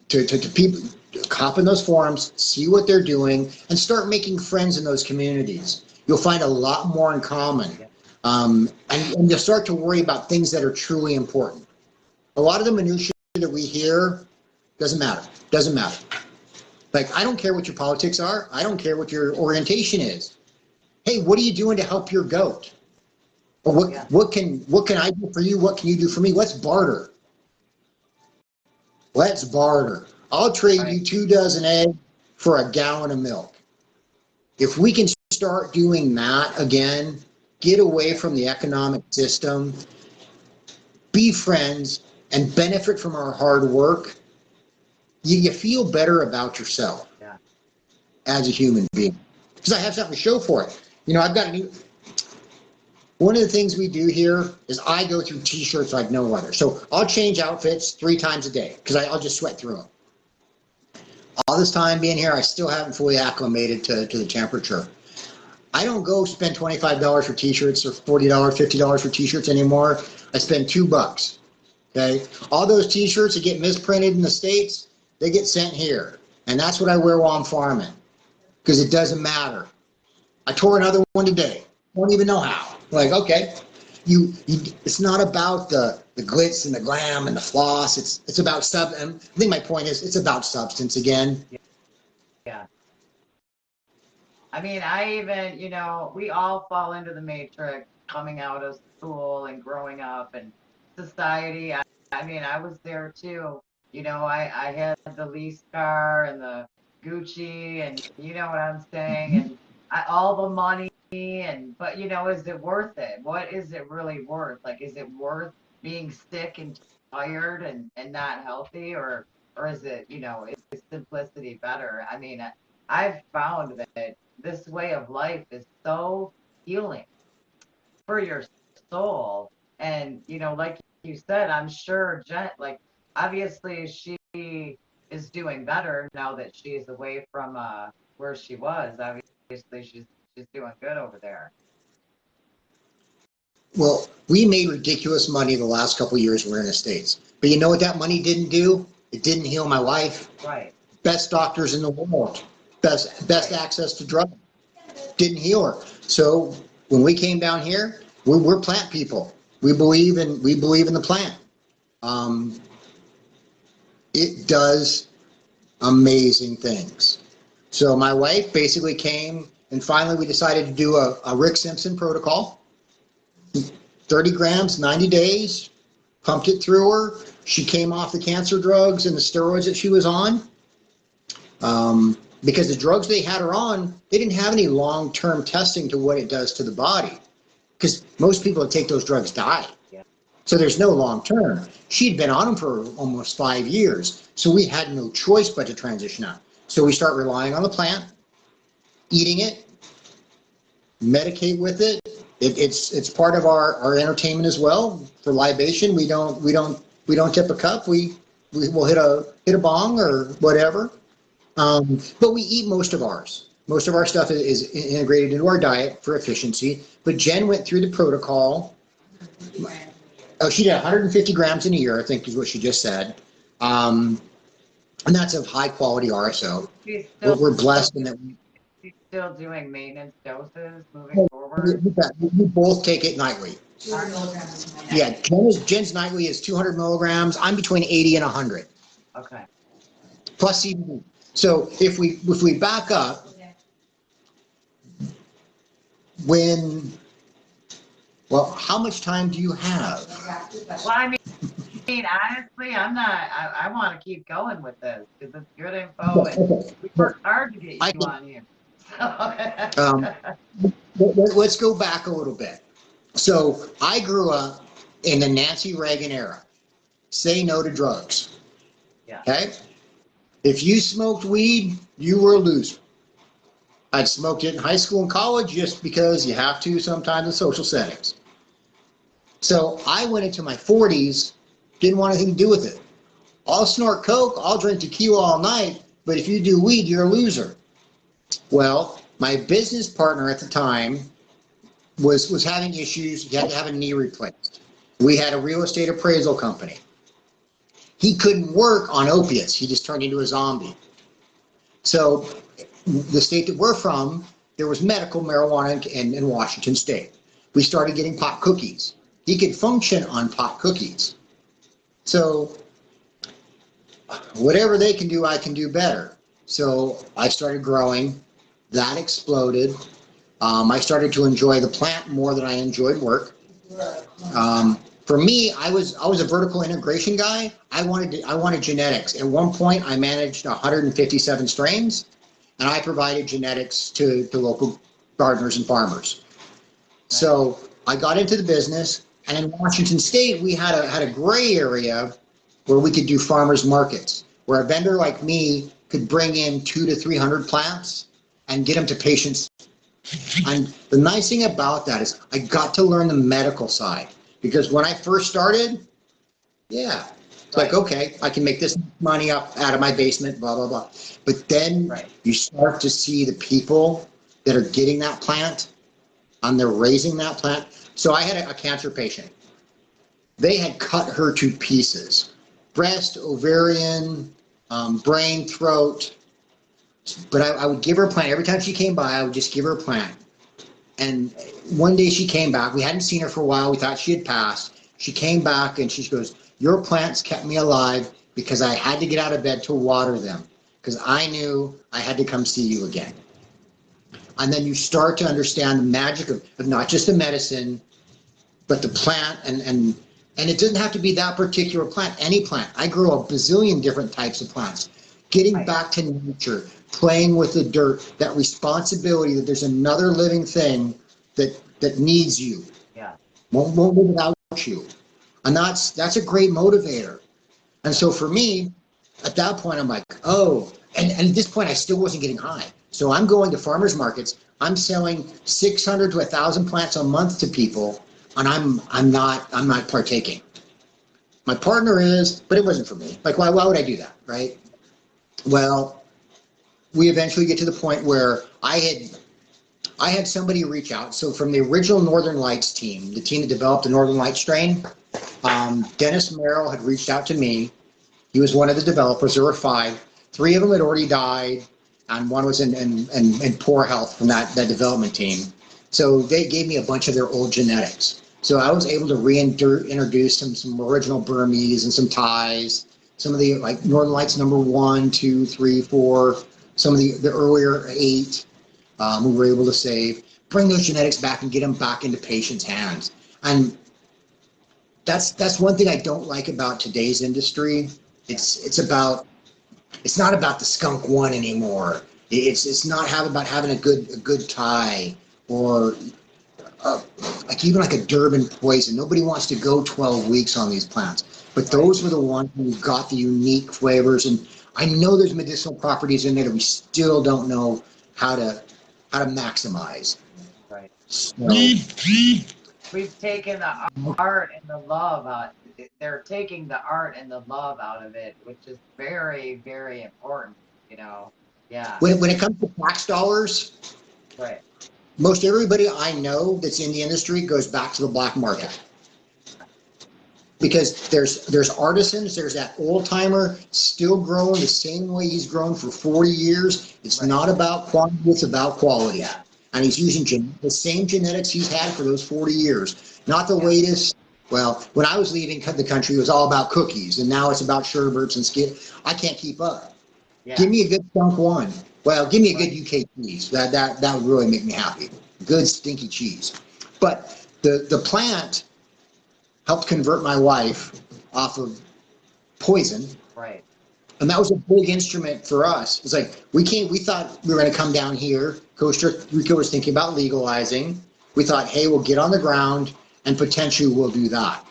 to people, hop in those forums, see what they're doing, and start making friends in those communities. You'll find a lot more in common. And you'll start to worry about things that are truly important. A lot of the minutiae that we hear doesn't matter. Like, I don't care what your politics are. I don't care what your orientation is. Hey, what are you doing to help your goat? Or what can I do for you? What can you do for me? Let's barter. I'll trade you 2 dozen eggs for a gallon of milk. If we can start doing that again, get away from the economic system, be friends, and benefit from our hard work, you feel better about yourself as a human being. Because I have something to show for it. One of the things we do here is I go through t-shirts like no other. So I'll change outfits 3 times a day because I'll just sweat through them. All this time being here, I still haven't fully acclimated to the temperature. I don't go spend $25 for t-shirts or $40, $50 for t-shirts anymore. I spend $2. Okay, all those t-shirts that get misprinted in the States, they get sent here. And that's what I wear while I'm farming, because it doesn't matter. I tore another one today. Don't even know how. Like, okay, it's not about the glitz and the glam and the floss. It's about and I think my point is it's about substance again. Yeah. I mean, I even, we all fall into the matrix coming out of school and growing up and society. I mean, I was there too. I had the lease car and the Gucci and you know what I'm saying? And all the money but is it worth it? What is it really worth? Like, is it worth being sick and tired and not healthy or is it, is simplicity better? I mean, I've found that this way of life is so healing for your soul. And, like you said, I'm sure Jen, like, obviously she is doing better now that she's away from where she was. Obviously, she's doing good over there. Well, we made ridiculous money the last couple of years we're in the States. But you know what that money didn't do? It didn't heal my wife. Right. Best doctors in the world, best access to drugs, didn't heal her. So when we came down here, we're plant people. We believe in the plant. It does amazing things. So my wife basically came, and finally we decided to do a Rick Simpson protocol. 30 grams, 90 days, pumped it through her. She came off the cancer drugs and the steroids that she was on. Because the drugs they had her on, they didn't have any long-term testing to what it does to the body. Because most people that take those drugs die. Yeah. So there's no long-term. She'd been on them for almost 5 years. So we had no choice but to transition out. So we start relying on the plant, eating it, medicate with it. It's part of our entertainment as well. For libation, we don't tip a cup. We will hit a bong or whatever. But we eat most of ours. Most of our stuff is integrated into our diet for efficiency. But Jen went through the protocol. Oh, she did 150 grams in a year, I think is what she just said. And that's of high quality RSO. We're blessed in that. She's still doing maintenance doses moving forward. We both take it nightly. Yeah, Jen's nightly is 200 milligrams. I'm between 80 and 100. Okay. Plus CBD. So if we back up, how much time do you have? Well, I mean, honestly, I want to keep going with this because it's good info and we worked hard to get you on here. Let's go back a little bit. So I grew up in the Nancy Reagan era. Say no to drugs. Yeah. Okay? If you smoked weed, you were a loser. I'd smoked it in high school and college just because you have to sometimes in social settings. So I went into my 40s, didn't want anything to do with it. I'll snort coke, I'll drink tequila all night, but if you do weed, you're a loser. Well, my business partner at the time was having issues. He had to have a knee replaced. We had a real estate appraisal company. He couldn't work on opiates. He just turned into a zombie. So the state that we're from, there was medical marijuana in Washington State. We started getting pot cookies. He could function on pot cookies. So whatever they can do, I can do better. So I started growing. That exploded. I started to enjoy the plant more than I enjoyed work. For me, I was a vertical integration guy. I wanted genetics. At one point, I managed 157 strains, and I provided genetics to local gardeners and farmers. So I got into the business, and in Washington State, we had a gray area where we could do farmers markets, where a vendor like me could bring in 200 to 300 plants and get them to patients. And the nice thing about that is I got to learn the medical side. Because when I first started, it's like, okay, I can make this money up out of my basement, blah, blah, blah. But then you start to see the people that are getting that plant and they're raising that plant. So I had a cancer patient. They had cut her to pieces. Breast, ovarian, brain, throat, But I would give her a plant. Every time she came by, I would just give her a plant. And one day she came back. We hadn't seen her for a while. We thought she had passed. She came back and she goes, "Your plants kept me alive because I had to get out of bed to water them because I knew I had to come see you again." And then you start to understand the magic of not just the medicine, but the plant. And it doesn't have to be that particular plant, any plant. I grow a bazillion different types of plants. Getting back to nature, playing with the dirt, that responsibility that there's another living thing that needs you. Yeah. Won't live without you. And that's a great motivator. And so for me, at that point, I'm like, oh, and at this point, I still wasn't getting high. So I'm going to farmers markets. I'm selling 600 to 1,000 plants a month to people, and I'm not partaking. My partner is, but it wasn't for me. Like, why would I do that, right? Well, we eventually get to the point where I had somebody reach out. So from the original Northern Lights team, the team that developed the Northern Lights strain, Dennis Merrill had reached out to me. He was one of the developers. There were 5. 3 of them had already died, and one was in poor health from that development team. So they gave me a bunch of their old genetics. So I was able to reintroduce some original Burmese and some Thais, some of the like Northern Lights number 1, 2, 3, 4, some of the earlier 8 we were able to save, bring those genetics back and get them back into patients' hands. And that's one thing I don't like about today's industry. It's not about the skunk one anymore. It's not about having a good tie or like even like a Durban poison. Nobody wants to go 12 weeks on these plants, but those were the ones who got the unique flavors. And I know there's medicinal properties in there that we still don't know how to maximize. Right. So, We've taken the art and the love out. They're taking the art and the love out of it, which is very, very important. Yeah. when it comes to tax dollars, Right. most everybody I know that's in the industry goes back to the black market. Because there's artisans, there's that old timer still growing the same way he's grown for 40 years. It's not about quantity, it's about quality. Yeah. And he's using the same genetics he's had for those 40 years. Not the latest. Well, when I was leaving the country, it was all about cookies, and now it's about sherbets and skid. I can't keep up. Yeah. Give me a good skunk one. Well, give me a good UK cheese. That would really make me happy. Good stinky cheese. But the plant helped convert my wife off of poison. Right. And that was a big instrument for us. It's like we thought we were going to come down here. Costa Rica was thinking about legalizing. We thought, hey, we'll get on the ground and potentially we'll do that.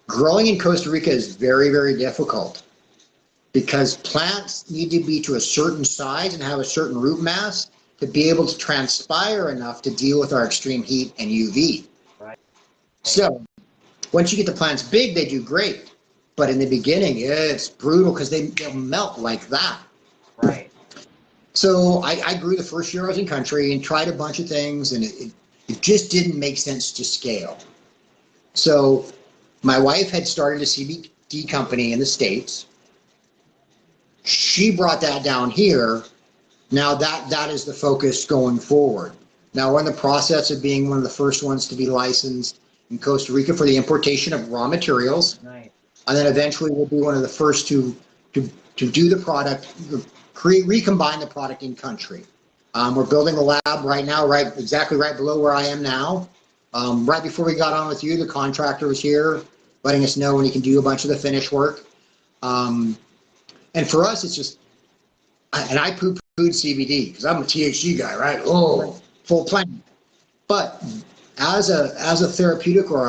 Growing in Costa Rica is very, very difficult because plants need to be to a certain size and have a certain root mass to be able to transpire enough to deal with our extreme heat and UV. Right. So once you get the plants big, they do great. But in the beginning, it's brutal because they'll melt like that. Right. So I grew the first year I was in country and tried a bunch of things, and it just didn't make sense to scale. So my wife had started a CBD company in the States. She brought that down here. Now that is the focus going forward. Now we're in the process of being one of the first ones to be licensed in Costa Rica for the importation of raw materials. Nice. And then eventually we'll be one of the first to do the product, recombine the product in country. We're building a lab right now, exactly right below where I am now. Right before we got on with you, the contractor was here, letting us know when he can do a bunch of the finish work. And for us, it's just, and I poo-pooed CBD because I'm a THC guy, right? Oh, full plant. But as a therapeutic or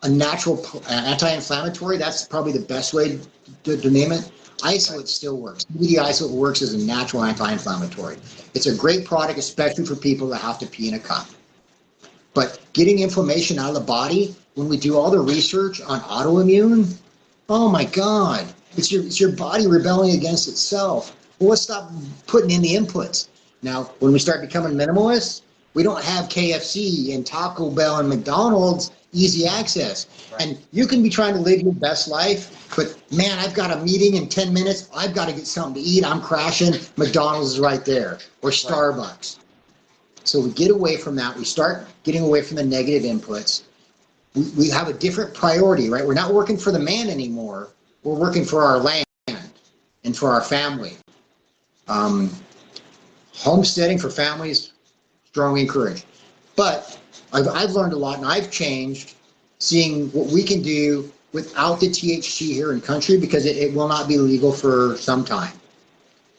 a natural anti-inflammatory, that's probably the best way to name it. Isolate still works. CBD isolate works as a natural anti-inflammatory. It's a great product, especially for people that have to pee in a cup. But getting inflammation out of the body, when we do all the research on autoimmune, oh my God, it's your body rebelling against itself. Well, let's stop putting in the inputs. Now, when we start becoming minimalists, we don't have KFC and Taco Bell and McDonald's easy access. Right. And you can be trying to live your best life, but man, I've got a meeting in 10 minutes. I've got to get something to eat. I'm crashing. McDonald's is right there, or Starbucks. So we get away from that. We start getting away from the negative inputs. We have a different priority, right? We're not working for the man anymore. We're working for our land and for our family. Homesteading for families, strongly encouraged. But I've learned a lot, and I've changed, seeing what we can do without the THC here in country, because it will not be legal for some time.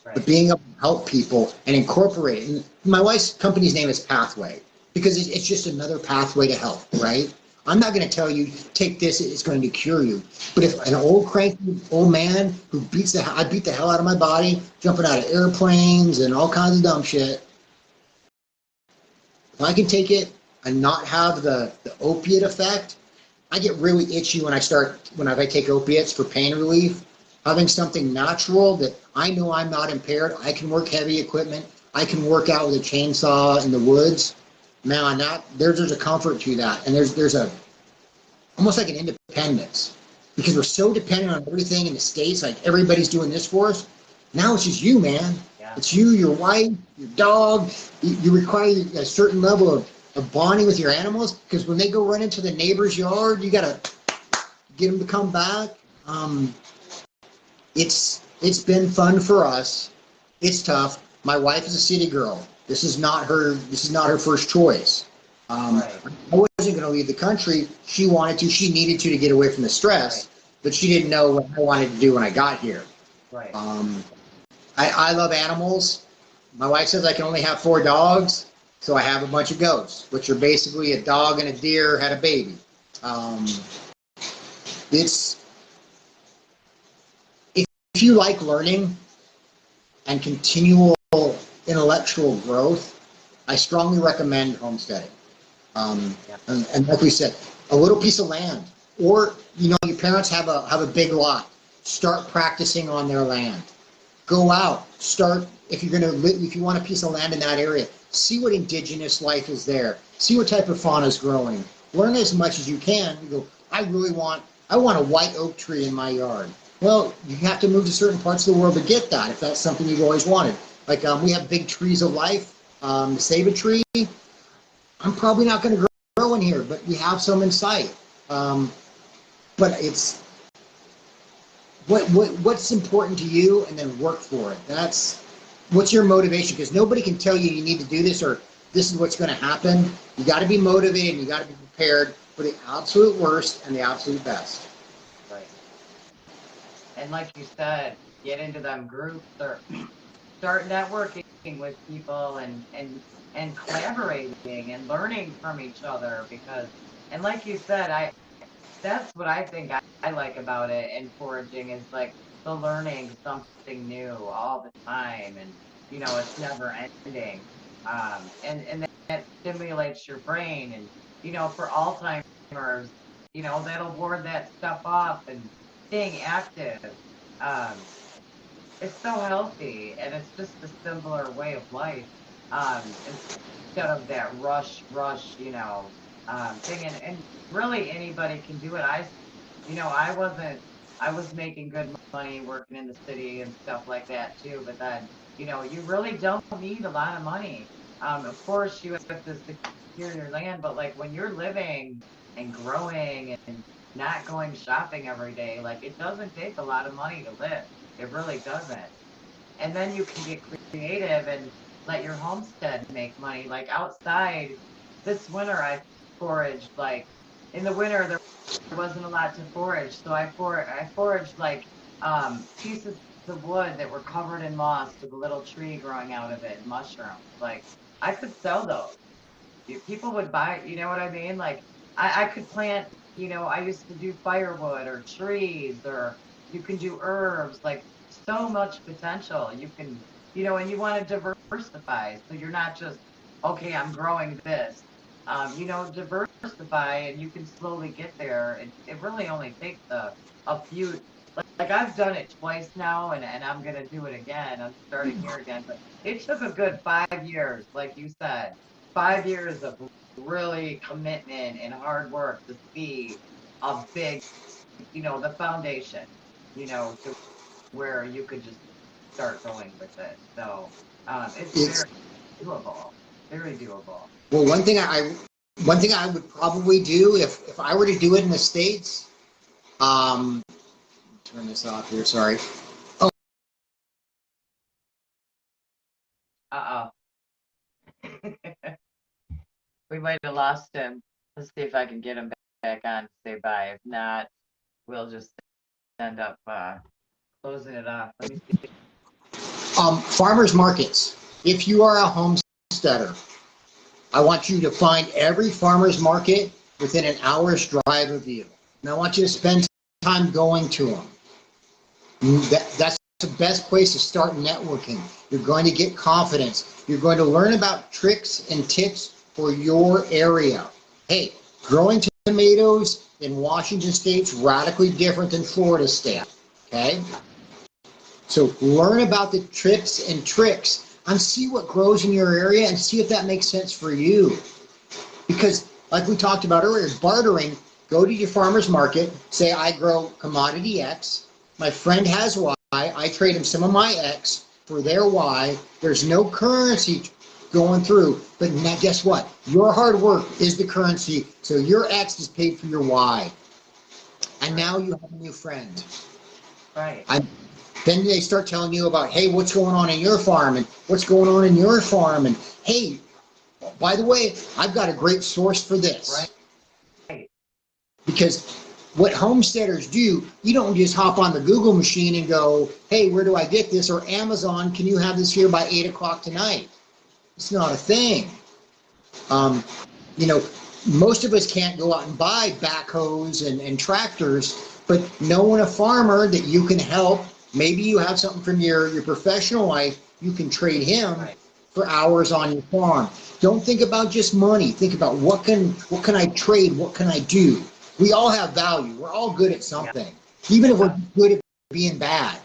Right. But being able to help people and incorporate it. And my wife's company's name is Pathway, because it's just another pathway to help, right? I'm not going to tell you, take this, it's going to cure you. But if an old cranky old man who I beat the hell out of my body, jumping out of airplanes and all kinds of dumb shit, if I can take it and not have the opiate effect, I get really itchy when I take opiates for pain relief. Having something natural that I know I'm not impaired, I can work heavy equipment, I can work out with a chainsaw in the woods. Man, there's a comfort to that, and there's a almost like an independence, because we're so dependent on everything in the States. Like, everybody's doing this for us. Now it's just you, man. Yeah. It's you, your wife, your dog. You require a certain level of bonding with your animals, because when they go run into the neighbor's yard, you gotta get them to come back. It's been fun for us. It's tough. My wife is a city girl. This is not her first choice. Right. I wasn't going to leave the country. She wanted to. She needed to get away from the stress, but she didn't know what I wanted to do when I got here. Right. I love animals. My wife says I can only have 4 dogs, so I have a bunch of goats, which are basically a dog and a deer had a baby. If you like learning and continual intellectual growth, I strongly recommend homesteading. And like we said, a little piece of land, or your parents have a big lot. Start practicing on their land. Go out. Start if you want a piece of land in that area. See what indigenous life is there. See what type of fauna is growing. Learn as much as you can. You go, I want a white oak tree in my yard. Well, you have to move to certain parts of the world to get that, if that's something you've always wanted. Like, we have big trees of life. The Save tree, I'm probably not going to grow in here, but we have some in sight. But it's what's important to you, and then work for it. That's what's your motivation, because nobody can tell you need to do this or this is what's going to happen. You got to be motivated, and you got to be prepared for the absolute worst and the absolute best. Right. And like you said, get into them groups, or start networking with people and collaborating and learning from each other, because, and like you said, that's what I think I like about it, and foraging is like the learning something new all the time, and it's never ending. And that stimulates your brain, and for Alzheimer's, that'll ward that stuff off, and staying active. Um, it's so healthy, and it's just a simpler way of life, instead of that rush, thing. And really anybody can do it. I was making good money working in the city and stuff like that too, but then, you really don't need a lot of money. Of course you have to secure your land, but like when you're living and growing and not going shopping every day, like it doesn't take a lot of money to live. It really doesn't. And then you can get creative and let your homestead make money. Like outside this winter, I foraged, like in the winter, there wasn't a lot to forage. So I foraged like pieces of wood that were covered in moss with a little tree growing out of it, mushrooms. Like I could sell those. People would buy, you know what I mean? Like I could plant, I used to do firewood or trees, or you can do herbs, like so much potential. You can, and you want to diversify. So you're not just, okay, I'm growing this. Diversify, and you can slowly get there. It really only takes a few, like I've done it twice now, and I'm going to do it again. I'm starting here again, but it took a good 5 years, like you said, 5 years of really commitment and hard work to see a big, the foundation, to where you could just start going with it. So it's It's very doable, very doable. well, one thing I would probably do if I were to do it in the States. Um, turn this off here. Sorry. Oh, Uh-oh. We might have lost him. Let's see if I can get him back on to say bye. If not, we'll just end up closing it off. Let me see. farmers markets. If you are a homesteader, I want you to find every farmer's market within an hour's drive of you. And I want you to spend time going to them. That's the best place to start networking. You're going to get confidence. You're going to learn about tricks and tips for your area. Hey, growing tomatoes in Washington State's radically different than Florida State. Okay? So learn about the tips and tricks and see what grows in your area and see if that makes sense for you. Because like we talked about earlier, bartering, go to your farmer's market, say I grow commodity X, my friend has Y, I trade him some of my X for their Y, there's no currency going through, but now guess what? Your hard work is the currency, so your X is paid for your Y. And now you have a new friend. Right. Then they start telling you about, hey, what's going on in your farm and what's going on in your farm, and hey, by the way, I've got a great source for this. Right. Because what homesteaders do, you don't just hop on the Google machine and go, hey, where do I get this? Or Amazon, can you have this here by 8 o'clock tonight? It's not a thing. Most of us can't go out and buy backhoes and tractors, but knowing a farmer that you can help, maybe you have something from your professional life, you can trade him for hours on your farm. Don't think about just money. Think about what can I trade? What can I do? We all have value. We're all good at something, even if we're good at being bad.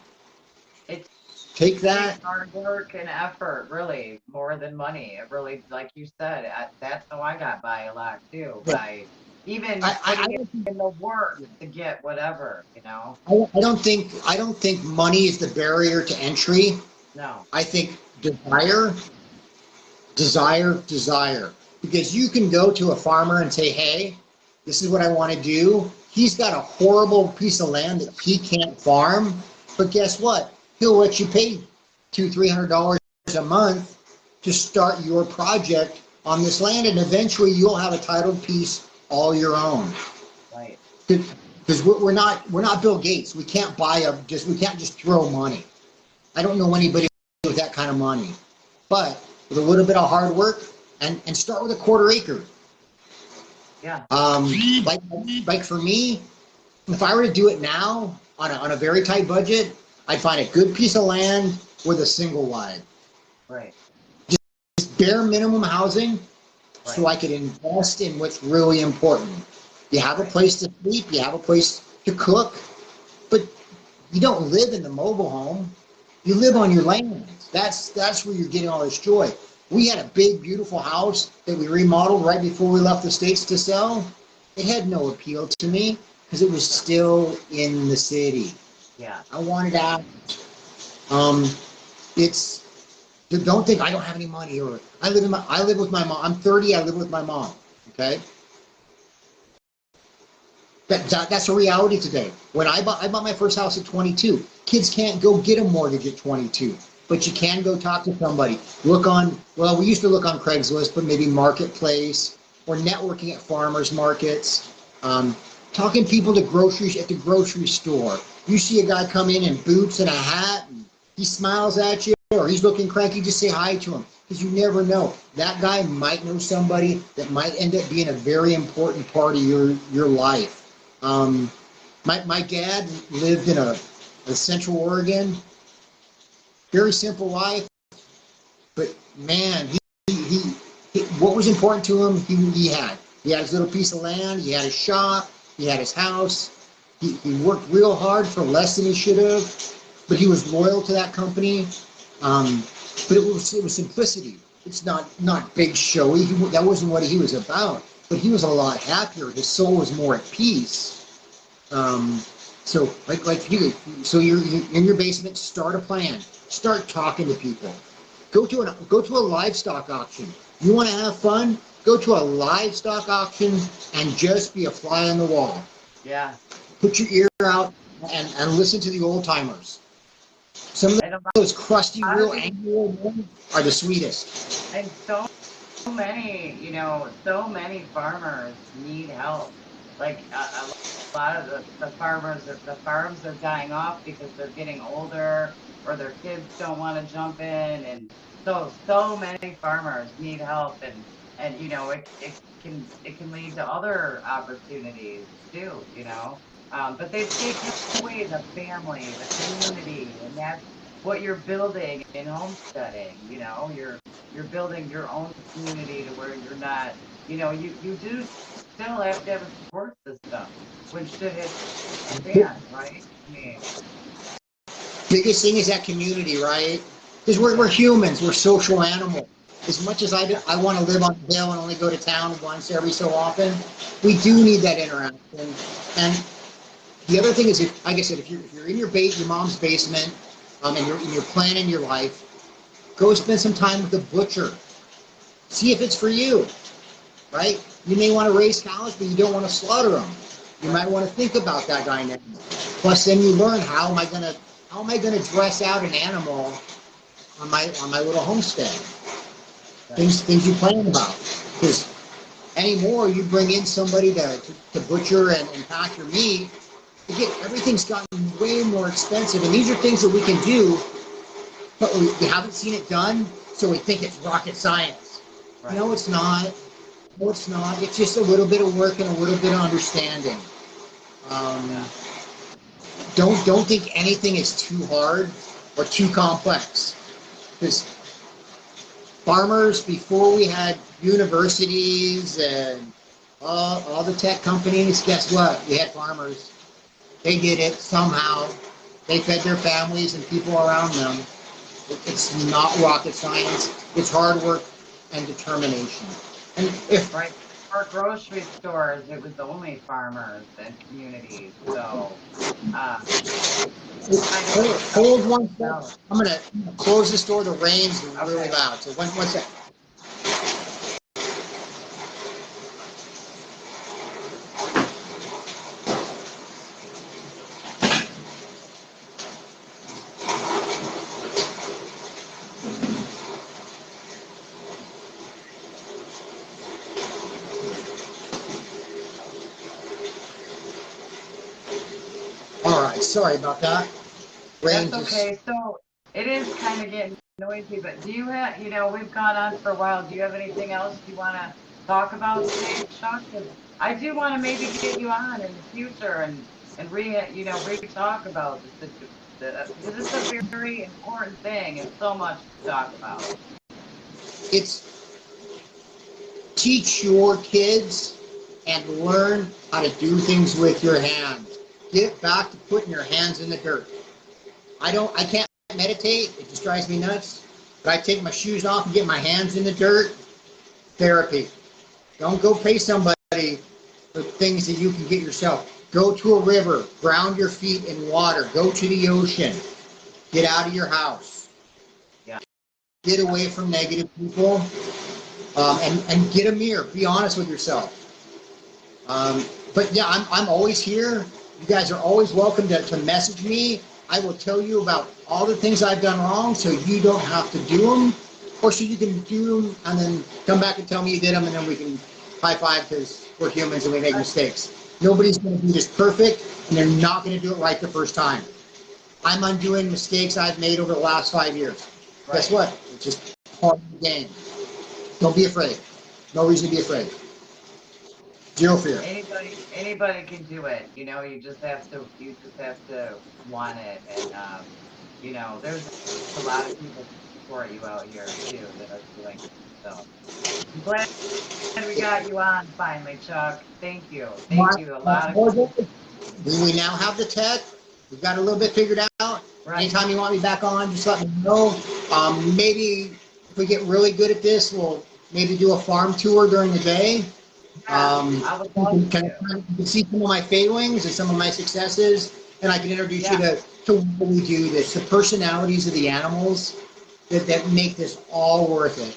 It's Take that. hard work and effort, really, more than money. It really, like you said, that's how I got by a lot too. Yeah. By even I putting in the work to get whatever, I don't think money is the barrier to entry. No. I think desire. Because you can go to a farmer and say, hey, this is what I want to do. He's got a horrible piece of land that he can't farm, but guess what? He'll let you pay $200-300 a month to start your project on this land, and eventually you'll have a titled piece all your own. Right. Because we're not Bill Gates. We can't we can't just throw money. I don't know anybody with that kind of money, but with a little bit of hard work and start with a quarter acre. Yeah. Like for me, if I were to do it now on a very tight budget, I'd find a good piece of land with a single wide. Right. Just bare minimum housing, so I could invest in what's really important. You have a place to sleep, you have a place to cook, but you don't live in the mobile home. You live on your land. That's where you're getting all this joy. We had a big, beautiful house that we remodeled right before we left the States to sell. It had no appeal to me because it was still in the city. Yeah. I wanted out. Don't think I don't have any money or I live with my mom. I'm 30. I live with my mom. Okay. That's a reality today. When I bought my first house at 22. Kids can't go get a mortgage at 22, but you can go talk to somebody. We used to look on Craigslist, but maybe Marketplace or networking at farmers markets, talking people to groceries at the grocery store. You see a guy come in boots and a hat, and he smiles at you, or he's looking cranky, just say hi to him, because you never know. That guy might know somebody that might end up being a very important part of your life. My dad lived in a Central Oregon, very simple life, but man, he what was important to him, he had his little piece of land, he had his shop, he had his house. He worked real hard for less than he should have, but he was loyal to that company. But it was simplicity. it's not big showy. That wasn't what he was about. But he was a lot happier. His soul was more at peace. So like you, so you're in your basement. Start a plan. Start talking to people. Go to a livestock auction. You want to have fun? Go to a livestock auction and just be a fly on the wall. Yeah. Put your ear out and listen to the old timers. Some of those crusty, real angry old men are the sweetest. And so many, so many farmers need help. Like a lot of the farmers, the farms are dying off because they're getting older or their kids don't want to jump in. And so many farmers need help. And it can lead to other opportunities too. But they've taken away the family, the community, and that's what you're building in homesteading. You're building your own community to where you're not, you do still have to have a support system when shit hits the fan, right? I mean, Biggest thing is that community, right? Because we're humans, we're social animals. As much as I want to live on the hill and only go to town once every so often, we do need that interaction. And the other thing is, like I said, if you're in your mom's basement, and you're planning your life, go spend some time with the butcher. See if it's for you, right? You may want to raise cows, but you don't want to slaughter them. You might want to think about that dynamic. Plus, then you learn how am I gonna dress out an animal on my little homestead. Things you plan about. Because anymore, you bring in somebody to butcher and pack your meat. Everything's gotten way more expensive, and these are things that we can do, but we haven't seen it done, so we think it's rocket science. Right. No, it's not. No, it's not. It's just a little bit of work and a little bit of understanding. Don't think anything is too hard or too complex, because farmers, before we had universities and all the tech companies, guess what? We had farmers. They did it somehow. They fed their families and people around them. It's not rocket science. It's hard work and determination. And if right, our grocery stores, it was only farmers and communities. So, hold one second. I'm gonna close this door. The rain's really loud. So one second. Sorry about that. That's okay. So it is kind of getting noisy, but do you have, we've gone on for a while. Do you have anything else you want to talk about today, Chuck? 'Cause I do want to maybe get you on in the future and re-talk about this, because it's a very important thing and so much to talk about. It's teach your kids and learn how to do things with your hands. Get back to putting your hands in the dirt. I can't meditate. It just drives me nuts. But I take my shoes off and get my hands in the dirt. Therapy. Don't go pay somebody for things that you can get yourself. Go to a river. Ground your feet in water. Go to the ocean. Get out of your house. Yeah. Get away from negative people. And get a mirror. Be honest with yourself. But yeah, I'm always here. You guys are always welcome to message me. I will tell you about all the things I've done wrong so you don't have to do them, or so you can do them and then come back and tell me you did them, and then we can high five because we're humans and we make mistakes. Nobody's going to be just perfect, and they're not going to do it right the first time. I'm undoing mistakes I've made over the last 5 years. Right. Guess what? It's just part of the game. Don't be afraid. No reason to be afraid. Zero fear. Anybody can do it. You just have to want it. And there's a lot of people to support you out here too that are doing it. So I'm glad we got you on finally, Chuck. Thank you. Thank you. A lot of we now have the tech. We've got a little bit figured out. Right. Anytime you want me back on, just let me know. Maybe we get really good at this, we'll maybe do a farm tour during the day. I would love You can see some of my failings and some of my successes, and I can introduce you to what we do, the personalities of the animals that make this all worth it.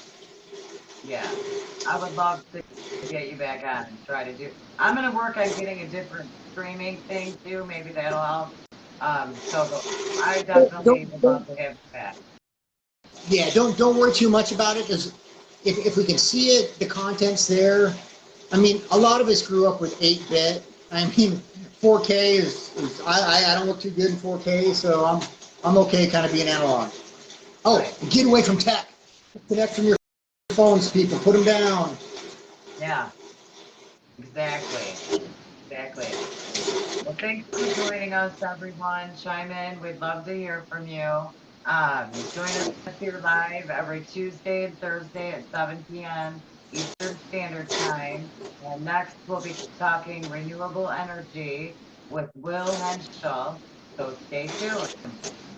Yeah, I would love to get you back on and try to do. I'm gonna work on getting a different streaming thing too. Maybe that'll help. I definitely would love to have you back. Yeah, don't worry too much about it, because if we can see it, the content's there. I mean, a lot of us grew up with 8-bit. I mean, 4K is I don't look too good in 4K, so I'm okay kind of being analog. Oh, Right. get away from tech. Connect from your phones, people. Put them down. Yeah, exactly. Exactly. Well, thanks for joining us, everyone. Chime in. We'd love to hear from you. Join us here live every Tuesday and Thursday at 7 p.m. Eastern Standard Time. And next, we'll be talking renewable energy with Will Henschel. So stay tuned.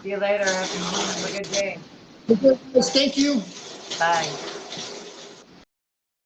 See you later. Have a good day. Thank you. Bye.